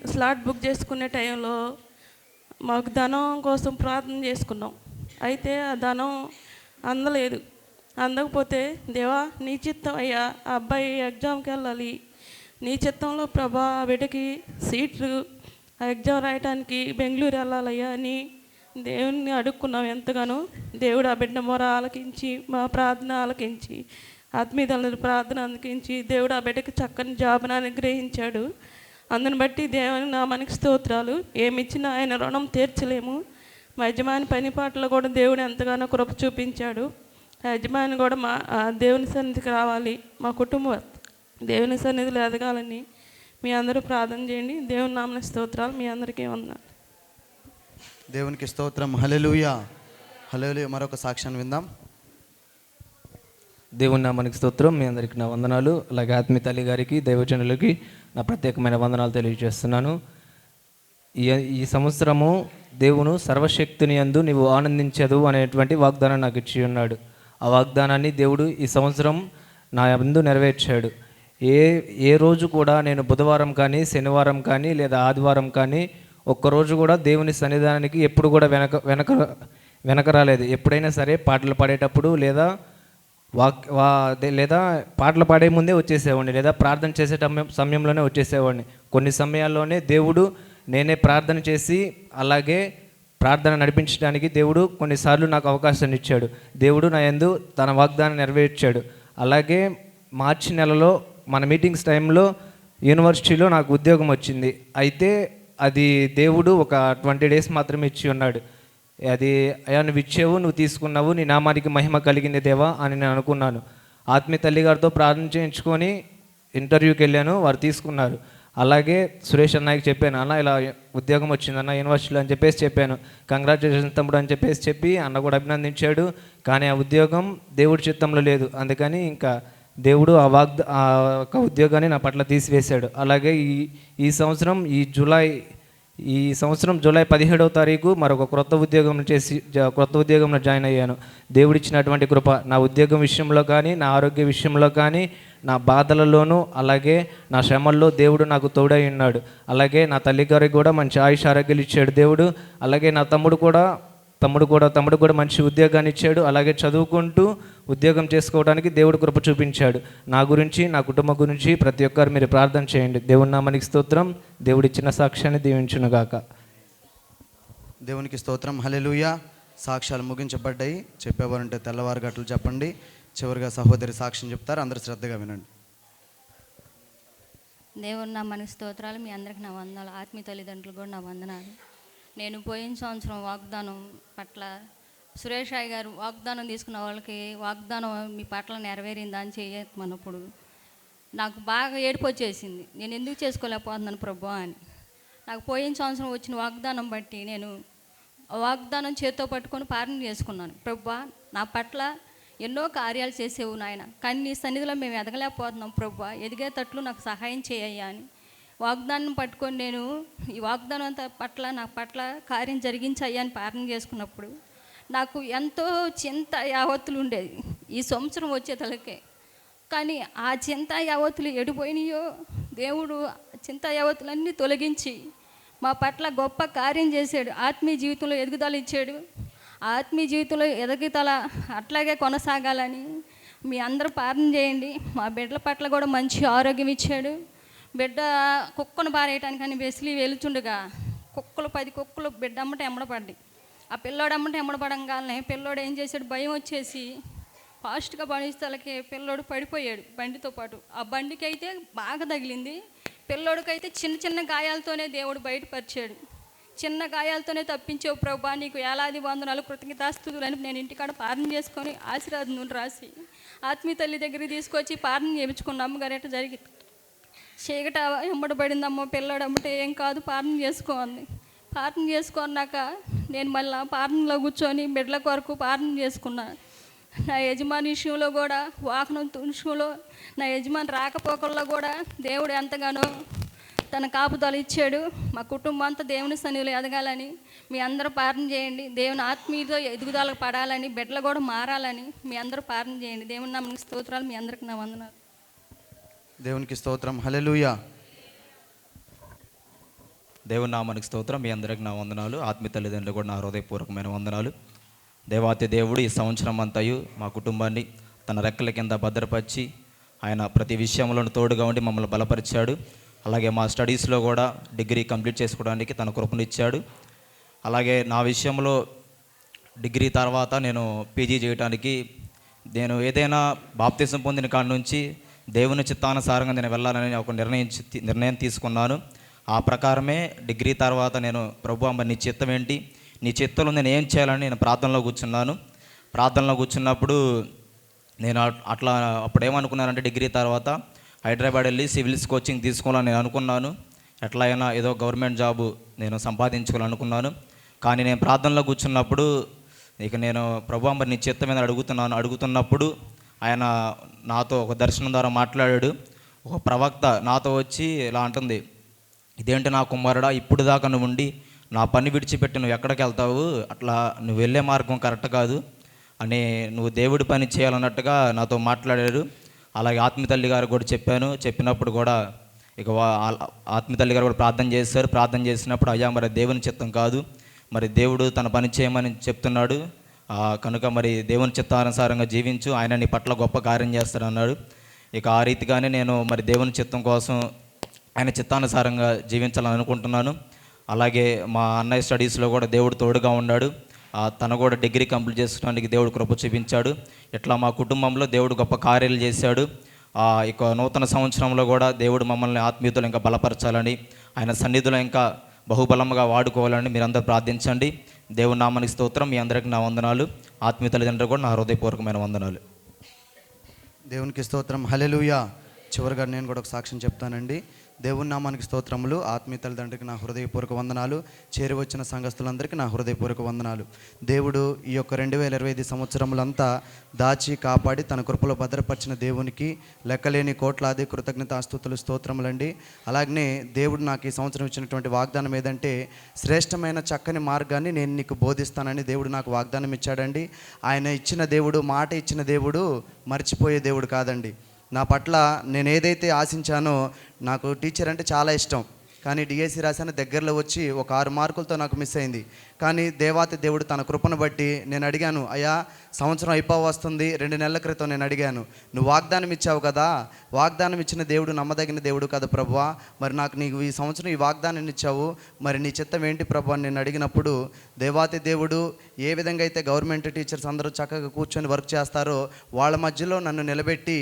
స్లాట్ బుక్ చేసుకునే టైంలో మాకు ధనం కోసం ప్రార్థన చేసుకున్నాం. అయితే ఆ ధనం అందలేదు. అందకపోతే దేవా నీ చిత్తం అయ్యా, ఆ అబ్బాయి ఎగ్జామ్కి వెళ్ళాలి, నీ చిత్తంలో ప్రభా ఆ బిడ్డకి సీట్లు ఆ ఎగ్జామ్ రాయటానికి బెంగళూరు వెళ్ళాలయ్యా అని దేవుడిని అడుక్కున్నాం ఎంతగానో. దేవుడు ఆ బిడ్డ మొర ఆలకించి, మా ప్రార్థన ఆలకించి, ఆత్మీయుల ప్రార్థన ఆలకించి దేవుడు ఆ బిడ్డకి చక్కని జాబ్ను అనుగ్రహించాడు. అందుని బట్టి దేవుని నామానికి స్తోత్రాలు. ఏమిచ్చినా ఆయన రుణం తీర్చలేము. మా యజమాని పని పాటలో కూడా దేవుడు ఎంతగానో కృప చూపించాడు. ఆ యజమాని కూడా మా దేవుని సన్నిధికి రావాలి, మా కుటుంబం దేవుని సన్నిధిలో ఎదగాలని మీ అందరూ ప్రార్థన చేయండి. దేవుని నామన స్తోత్రాలు. మీ అందరికీ వందనాలు. దేవునికి స్తోత్రం. హల్లెలూయా, హల్లెలూయా. మరొక సాక్ష్యాన్ని విందాం. దేవుని నామానికి స్తోత్రం. మీ అందరికీ నా వందనాలు. అలాగే ఆత్మీయ తల్లి గారికి, దైవజనులకి నా ప్రత్యేకమైన వందనాలు తెలియజేస్తున్నాను. ఈ సంవత్సరము దేవును సర్వశక్తిని యందు నీవు ఆనందించదు అనేటువంటి వాగ్దానం నాకు ఇచ్చి ఉన్నాడు. ఆ వాగ్దానాన్ని దేవుడు ఈ సంవత్సరం నా యందు నెరవేర్చాడు. ఏ రోజు కూడా నేను బుధవారం కానీ, శనివారం కానీ, లేదా ఆదివారం కానీ ఒక్కరోజు కూడా దేవుని సన్నిధానానికి ఎప్పుడు కూడా వెనక రాలేదు. ఎప్పుడైనా సరే పాటలు పాడేటప్పుడు లేదా లేదా పాటలు పాడే ముందే వచ్చేసేవాడిని, లేదా ప్రార్థన చేసే సమయంలోనే వచ్చేసేవాడిని. కొన్ని సమయాల్లోనే దేవుడు నేనే ప్రార్థన చేసి అలాగే ప్రార్థన నడిపించడానికి దేవుడు కొన్నిసార్లు నాకు అవకాశాన్ని ఇచ్చాడు. దేవుడు నా యందు తన వాగ్దానం నెరవేర్చాడు. అలాగే మార్చి నెలలో మన మీటింగ్స్ టైంలో యూనివర్సిటీలో నాకు ఉద్యోగం వచ్చింది. అయితే అది దేవుడు ఒక 20 డేస్ మాత్రమే ఇచ్చి ఉన్నాడు. అది అయ్యా నువ్వు ఇచ్చేవు, నువ్వు తీసుకున్నావు, నీ నామానికి మహిమ కలిగింది దేవా అని నేను అనుకున్నాను. ఆత్మీయ తల్లి గారితో ప్రార్థన చేయించుకొని ఇంటర్వ్యూకి వెళ్ళాను, వారు తీసుకున్నారు. అలాగే సురేష్ అన్నయ్యకి చెప్పాను, అన్న ఇలా ఉద్యోగం వచ్చిందన్న యూనివర్సిటీలో అని చెప్పేసి చెప్పాను. కంగ్రాచులేషన్ తమ్ముడు అని చెప్పి అన్న కూడా అభినందించాడు. కానీ ఆ ఉద్యోగం దేవుడి చిత్తంలో లేదు. అందుకని ఇంకా దేవుడు ఆ యొక్క ఉద్యోగాన్ని నా పట్ల తీసివేశాడు. అలాగే ఈ సంవత్సరం జూలై 17వ తారీఖు మరొక క్రొత్త ఉద్యోగంలో జాయిన్ అయ్యాను. దేవుడిచ్చినటువంటి కృప నా ఉద్యోగం విషయంలో కానీ, నా ఆరోగ్య విషయంలో కానీ, నా బాధలలోనూ అలాగే నా శ్రమల్లో దేవుడు నాకు తోడై ఉన్నాడు. అలాగే నా తల్లిగారికి కూడా మంచి ఆయుష్ ఆరోగ్యాలు ఇచ్చాడు దేవుడు. అలాగే నా తమ్ముడు కూడా మంచి ఉద్యోగాన్ని ఇచ్చాడు. అలాగే చదువుకుంటూ ఉద్యోగం చేసుకోవడానికి దేవుడు కృప చూపించాడు. నా గురించి, నా కుటుంబం గురించి ప్రతి ఒక్కరు మీరు ప్రార్థన చేయండి. దేవుని నామానికి స్తోత్రం. దేవుడిచ్చిన సాక్ష్యాన్ని దీవించునుగాక. దేవునికి స్తోత్రం. హల్లెలూయా. సాక్ష్యాలు ముగించబడ్డాయి. చెప్పేవారంటే తెల్లవారు గట్లు చెప్పండి. చివరిగా సహోదరి సాక్ష్యం చెప్తారు, అందరూ శ్రద్ధగా వినండి. దేవుని నామానికి స్తోత్రాలు. మీ అందరికి నా వందనాలు. ఆత్మీయ తల్లిదండ్రులు కూడా నా వందనాలు. నేను పోయిన సంవత్సరం వాగ్దానం పట్ల సురేష్ అయ్య గారు వాగ్దానం తీసుకున్న వాళ్ళకి వాగ్దానం మీ పట్ల నెరవేరిందా అని చేయమన్నప్పుడు నాకు బాగా ఏడుపు వచ్చేసింది. నేను ఎందుకు చేసుకోలేకపోతున్నాను ప్రభు అని. నాకు పోయిన సంవత్సరం వచ్చిన వాగ్దానం బట్టి నేను వాగ్దానం చేత్తో పట్టుకొని ప్రార్థన చేసుకున్నాను. ప్రభు నా పట్ల ఎన్నో కార్యాలు చేసేవు నాయన, కానీ నీ సన్నిధిలో మేము ఎదగలేకపోతున్నాం ప్రభు, ఎదిగేటట్లు నాకు సహాయం చేయ్యా అని వాగ్దానం పట్టుకొని నేను ఈ వాగ్దానం అంతా నా పట్ల కార్యం జరిగించయ్యా అని ప్రార్థన చేసుకున్నప్పుడు నాకు ఎంతో చింత యావత్తులు ఉండేది ఈ సంవత్సరం వచ్చేతలకే. కానీ ఆ చింత యావత్తులు ఎడిపోయినాయో దేవుడు చింత యావత్తులన్నీ తొలగించి మా పట్ల గొప్ప కార్యం చేశాడు. ఆత్మీయ జీవితంలో ఎదుగుదల ఇచ్చాడు. ఆత్మీయ జీవితంలో ఎదుగుదల అట్లాగే కొనసాగాలని మీ అందరూ ప్రార్థన చేయండి. మా బిడ్డల పట్ల కూడా మంచి ఆరోగ్యం ఇచ్చాడు. బిడ్డ కుక్కను బారేయటానికని వెసిలి వెలుచుండగా 10 కుక్కలు బిడ్డ అమ్మట ఎమ్మడపడ్డాయి. ఆ పిల్లోడు అమ్మట ఎమ్మడపడంగానే పిల్లోడు ఏం చేశాడు, భయం వచ్చేసి ఫాస్ట్గా బండిస్తలకి పిల్లోడు పడిపోయాడు బండితో పాటు. ఆ బండికి అయితే బాగా తగిలింది, పిల్లోడికైతే చిన్న గాయాలతోనే దేవుడు బయటపరిచాడు. చిన్న గాయాలతోనే తప్పించావు ప్రభా, నీకు ఏలాది వందనాలు కృతజ్ఞతాస్తుతులని నేను ఇంటికాడ ప్రార్థన చేసుకొని ఆశీర్వాదం నూనె రాసి ఆత్మీయ తల్లి దగ్గరికి తీసుకొచ్చి ప్రార్థన చేయించుకున్న అమ్మగారు ఎట్లా జరిగింది. చీకట ఎమ్మడబడిందమ్మో పిల్లోడు అమ్మటే ఏం కాదు ప్రార్థన చేసుకోండి. ప్రార్థన చేసుకున్నాక నేను మళ్ళీ ప్రార్థనలో కూర్చొని బిడ్డల కొరకు ప్రార్థన చేసుకున్నాను. నా యజమాని విషయంలో కూడా వాహనం విషయంలో నా యజమాని రాకపోకల్లో కూడా దేవుడు ఎంతగానో తన కాపుదల ఇచ్చాడు. మా కుటుంబం అంతా దేవుని సన్నిధిలో ఎదగాలని మీ అందరూ ప్రార్థన చేయండి. దేవుని ఆత్మీయతో ఎదుగుదలకు పడాలని, బిడ్డలు కూడా మారాలని మీ అందరూ ప్రార్థన చేయండి. దేవుని నామానికి స్తోత్రాలు. మీ అందరికి నా వందనాలు. దేవునికి స్తోత్రం. హల్లెలూయా. దేవుని నామానికి స్తోత్రం. మీ అందరికి నా వందనాలు. ఆత్మీయ తల్లిదండ్రులు కూడా నా హృదయపూర్వకమైన వందనాలు. దేవాతి దేవుడు ఈ సంవత్సరం అంతయు మా కుటుంబాన్ని తన రెక్కల కింద భద్రపరిచి ఆయన ప్రతి విషయంలోనూ తోడుగా ఉండి మమ్మల్ని బలపరిచాడు. అలాగే మా స్టడీస్లో కూడా డిగ్రీ కంప్లీట్ చేసుకోవడానికి తన కృపనిచ్చాడు. అలాగే నా విషయంలో డిగ్రీ తర్వాత నేను పీజీ చేయడానికి నేను ఏదైనా బాప్తిసం పొందిన కాడి నుంచి దేవుని చిత్తానుసారంగా నేను వెళ్ళాలని ఒక నిర్ణయం తీసుకున్నాను. ఆ ప్రకారమే డిగ్రీ తర్వాత నేను ప్రభు అమ్మ నీ చిత్తం ఏంటి, నీ చిత్తంలో నేను ఏం చేయాలని నేను ప్రార్థనలో కూర్చున్నాను. ప్రార్థనలో కూర్చున్నప్పుడు నేను అప్పుడేమనుకున్నానంటే డిగ్రీ తర్వాత హైదరాబాద్ వెళ్ళి సివిల్స్ కోచింగ్ తీసుకోవాలని నేను అనుకున్నాను. ఎట్లా అయినా ఏదో గవర్నమెంట్ జాబు నేను సంపాదించుకోవాలనుకున్నాను. కానీ నేను ప్రార్థనలో కూర్చున్నప్పుడు ఇక నేను ప్రభు అమ్మ నీ చిత్తం మీద అడుగుతున్నప్పుడు ఆయన నాతో ఒక దర్శనం ద్వారా మాట్లాడాడు. ఒక ప్రవక్త నాతో వచ్చి ఇలా అంటుంది, ఇదేంటి నా కుమారుడా, ఇప్పుడు దాకా నువ్వు ఉండి నా పని విడిచిపెట్టి నువ్వు ఎక్కడికి వెళ్తావు, అట్లా నువ్వు వెళ్ళే మార్గం కరెక్ట్ కాదు అని, నువ్వు దేవుడి పని చేయాలన్నట్టుగా నాతో మాట్లాడాడు. అలాగే ఆత్మీయ తల్లి గారు కూడా చెప్పినప్పుడు కూడా ఇక ఆత్మీయతల్లి గారు కూడా ప్రార్థన చేశారు. ప్రార్థన చేసినప్పుడు అయ్యా మరి దేవుని చిత్తం కాదు, మరి దేవుడు తన పని చేయమని చెప్తున్నాడు కనుక మరి దేవుని చిత్తానుసారంగా జీవించు, ఆయన నీ పట్ల గొప్ప కార్యం చేస్తాడన్నాడు. ఇక ఆ రీతిగానే నేను మరి దేవుని చిత్తం కోసం ఆయన చిత్తానుసారంగా జీవించాలని అనుకుంటున్నాను. అలాగే మా అన్నయ్య స్టడీస్లో కూడా దేవుడు తోడుగా ఉన్నాడు. తను కూడా డిగ్రీ కంప్లీట్ చేసుకోవడానికి దేవుడు కృప చూపించాడు. ఇట్లా మా కుటుంబంలో దేవుడు గొప్ప కార్యాలు చేశాడు. ఇక నూతన సంవత్సరంలో కూడా దేవుడు మమ్మల్ని ఆత్మీయతలు ఇంకా బలపరచాలని, ఆయన సన్నిధిలో ఇంకా బహుబలంగా వాడుకోవాలని మీరందరూ ప్రార్థించండి. దేవుని నామానికి స్తోత్రం. మీ అందరికీ నా వందనాలు. ఆత్మీయ తల్లిదండ్రులు కూడా నా హృదయపూర్వకమైన వందనాలు. దేవునికి స్తోత్రం. హల్లెలూయా. చివరిగా నేను కూడా ఒక సాక్ష్యం చెప్తానండి. దేవుని నామానికి స్తోత్రములు. ఆత్మీయ తల్లిదండ్రులకి నా హృదయపూర్వక వందనాలు. చేరి వచ్చిన సంఘస్థులందరికీ నా హృదయపూర్వక వందనాలు. దేవుడు ఈ యొక్క 2025 సంవత్సరములంతా దాచి కాపాడి తన కృపలో భద్రపరిచిన దేవునికి లెక్కలేని కోట్లాది కృతజ్ఞతాస్తుతులు స్తోత్రములండి. అలాగనే దేవుడు నాకు ఈ సంవత్సరం ఇచ్చినటువంటి వాగ్దానం ఏదంటే, శ్రేష్టమైన చక్కని మార్గాన్ని నేను నీకు బోధిస్తానని దేవుడు నాకు వాగ్దానం ఇచ్చాడండి. ఆయన ఇచ్చిన దేవుడు, మాట ఇచ్చిన దేవుడు మర్చిపోయే దేవుడు కాదండి. నా పట్ల నేను ఏదైతే ఆశించానో, నాకు టీచర్ అంటే చాలా ఇష్టం, కానీ డిఎస్సి రాశాను, దగ్గరలో వచ్చి ఒక 6 మార్కులతో నాకు మిస్ అయింది. కానీ దేవాతి దేవుడు తన కృపను బట్టి నేను అడిగాను, అయ్యా సంవత్సరం వస్తుంది, 2 నెలల క్రితం నేను అడిగాను, నువ్వు వాగ్దానం ఇచ్చావు కదా, వాగ్దానం ఇచ్చిన దేవుడు నమ్మదగిన దేవుడు కదా ప్రభువా, మరి నాకు నీకు ఈ సంవత్సరం ఈ వాగ్దానాన్ని ఇచ్చావు, మరి నీ చిత్తం ఏంటి ప్రభు అని నేను అడిగినప్పుడు, దేవాతి దేవుడు ఏ విధంగా అయితే గవర్నమెంట్ టీచర్స్ అందరూ చక్కగా కూర్చొని వర్క్ చేస్తారో వాళ్ళ మధ్యలో నన్ను నిలబెట్టి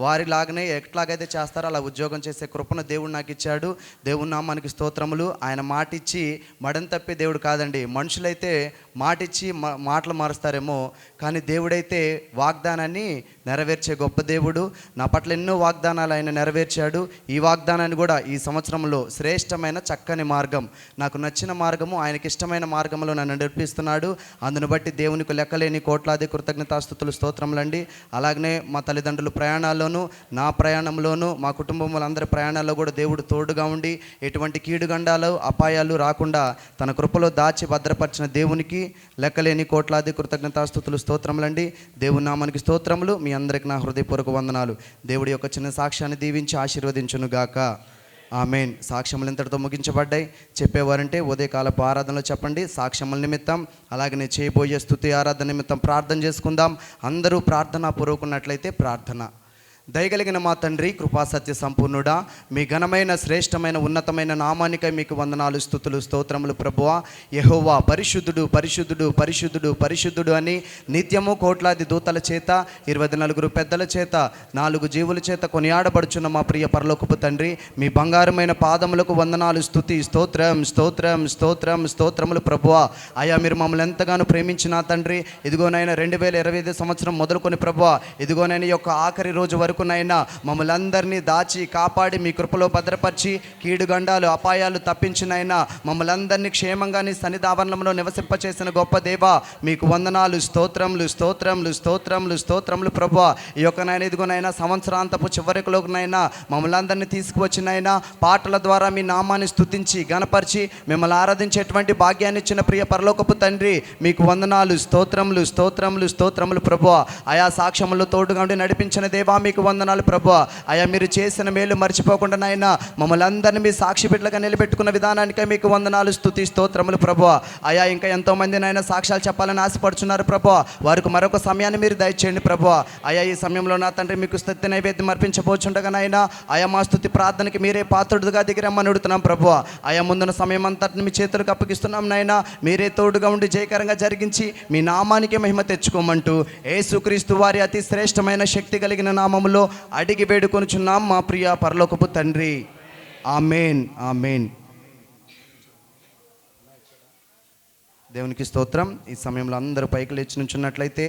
వారిలాగానే ఎట్లాగైతే చేస్తారో అలా ఉద్యోగం చేసే కృపను దేవుడు నాకు ఇచ్చాడు. దేవుని నామానికి స్తోత్రములు. ఆయన మాట ఇచ్చి మడం తప్పే దేవుడు కాదండి. మనుషులైతే మాటిచ్చి మాటలు మారుస్తారేమో, కానీ దేవుడైతే వాగ్దానాన్ని నెరవేర్చే గొప్ప దేవుడు. నా పట్ల ఎన్నో వాగ్దానాలు ఆయన నెరవేర్చాడు. ఈ వాగ్దానాన్ని కూడా ఈ సంవత్సరంలో శ్రేష్టమైన చక్కని మార్గం, నాకు నచ్చిన మార్గము, ఆయనకి ఇష్టమైన మార్గంలో నన్ను నడిపిస్తున్నాడు. అందును బట్టి దేవునికి లెక్కలేని కోట్లాది కృతజ్ఞతాస్తుతులు స్తోత్రములండి. అలాగనే మా తల్లిదండ్రుల ప్రయాణాల్లోనూ, నా ప్రయాణంలోనూ, మా కుటుంబంలో ప్రయాణాల్లో కూడా దేవుడు తోడుగా ఉండి ఎటువంటి కీడుగండాలు అపాయాలు రాకుండా తన కృపలో దాచి భద్రపరిచిన దేవునికి లెక్కలేని కోట్లాది కృతజ్ఞతాస్తుతులు స్తోత్రములండి. దేవుని నామానికి స్తోత్రములు. మీ అందరికీ నా హృదయపూర్వక వందనాలు. దేవుడి యొక్క చిన్న సాక్ష్యాన్ని దీవించి ఆశీర్వదించునుగాక. ఆమేన్. సాక్ష్యములు ఇంతటితో ముగించబడ్డాయి. చెప్పేవారంటే ఉదయకాలపు ఆరాధనలో చెప్పండి. సాక్ష్యముల నిమిత్తం అలాగనే చేయబోయే స్తుతి ఆరాధన నిమిత్తం ప్రార్థన చేసుకుందాం. అందరూ ప్రార్థనా పూర్వకున్నట్లయితే ప్రార్థన. దయగలిగిన మా తండ్రి, కృపాసత్య సంపూర్ణుడా, మీ ఘనమైన శ్రేష్టమైన ఉన్నతమైన నామానికై మీకు వందనాలు, స్తుతులు, స్తోత్రములు ప్రభువా. యెహోవా పరిశుద్ధుడు పరిశుద్ధుడు పరిశుద్ధుడు పరిశుద్ధుడు అని నిత్యము కోట్లాది దూతల చేత, 24 పెద్దల చేత, 4 జీవుల చేత కొనియాడబడుచున్న మా ప్రియ పరలోకపు తండ్రి, మీ బంగారమైన పాదములకు వందనాలు, స్తుతి, స్తోత్రం స్తోత్రం స్తోత్రం స్తోత్రములు ప్రభువా. అయా మీరు మమ్మల్ని ఎంతగానో ప్రేమించిన తండ్రి, ఇదిగోనైనా 2025 సంవత్సరం మొదలుకొని ప్రభువా, ఇదిగోనైనా ఈ యొక్క ఆఖరి రోజు వరకు నైనా మమ్మల్ని అందరినీ దాచి కాపాడి మీ కృపలో భద్రపరిచి కీడుగండాలు అపాయాలు తప్పించినైనా మమ్మల్ని అందరినీ క్షేమంగా నీ సన్నిధావరణంలో నివసింపచేసిన గొప్ప దేవా, మీకు వందనాలు, స్తోత్రములు స్తోత్రములు స్తోత్రములు స్తోత్రములు ప్రభువా. ఈ యొక్క నైనా ఇదిగోనైనా సంవత్సరాంతపు చివరిలోనైనా మమ్మల్ని అందరినీ తీసుకువచ్చినైనా పాటల ద్వారా మీ నామాన్ని స్తుతించి గణపరిచి మిమ్మల్ని ఆరాధించేటువంటి భాగ్యాన్ని ఇచ్చిన ప్రియ పరలోకపు తండ్రి, మీకు వందనాలు, స్తోత్రములు స్తోత్రములు స్తోత్రములు ప్రభువా. ఆయా సాక్ష్యములు తోడుగా ఉండి నడిపించిన దేవా, మీకు వందనాలు ప్రభువా. అయా మీరు చేసిన మేలు మర్చిపోకుండా నాయన మమ్మల్ని అందరినీ మీ సాక్షి బిడ్డలుగా నిలబెట్టుకున్న విధానానికే మీకు వందనాలు, స్తుతి, స్తోత్రములు ప్రభువా. అయా ఇంకా ఎంతోమంది నాయన సాక్ష్యాలు చెప్పాలని ఆశపడుచున్నారు ప్రభువా, వారికి మరొక సమయాన్ని మీరు దయచేయండి ప్రభువా. అయా ఈ సమయంలో నా తండ్రి మీకు స్తుతి నైవేద్యం అర్పించబోచుండగా నాయన ఆయా మా స్తుతి ప్రార్థనకి మీరే పాత్రుడుగా దిగిరమ్మని అడుగుతున్నాం ప్రభువా. ఆయా ముందున్న సమయం అంతటిని మీ చేతులకు అప్పగిస్తున్నాం నాయన, మీరే తోడుగా ఉండి జయకరంగా జరిగించి మీ నామానికి మహిమ తెచ్చుకోమంటూ యేసుక్రీస్తు వారి అతి శ్రేష్టమైన శక్తి కలిగిన నామములో అడిగి వేడుకొనుచున్నాం మా ప్రియ పరలోకపు తండ్రి. ఆమేన్ ఆమేన్. దేవునికి స్తోత్రం. ఈ సమయంలో అందరూ పైకి లేచి నుంచున్నట్లయితే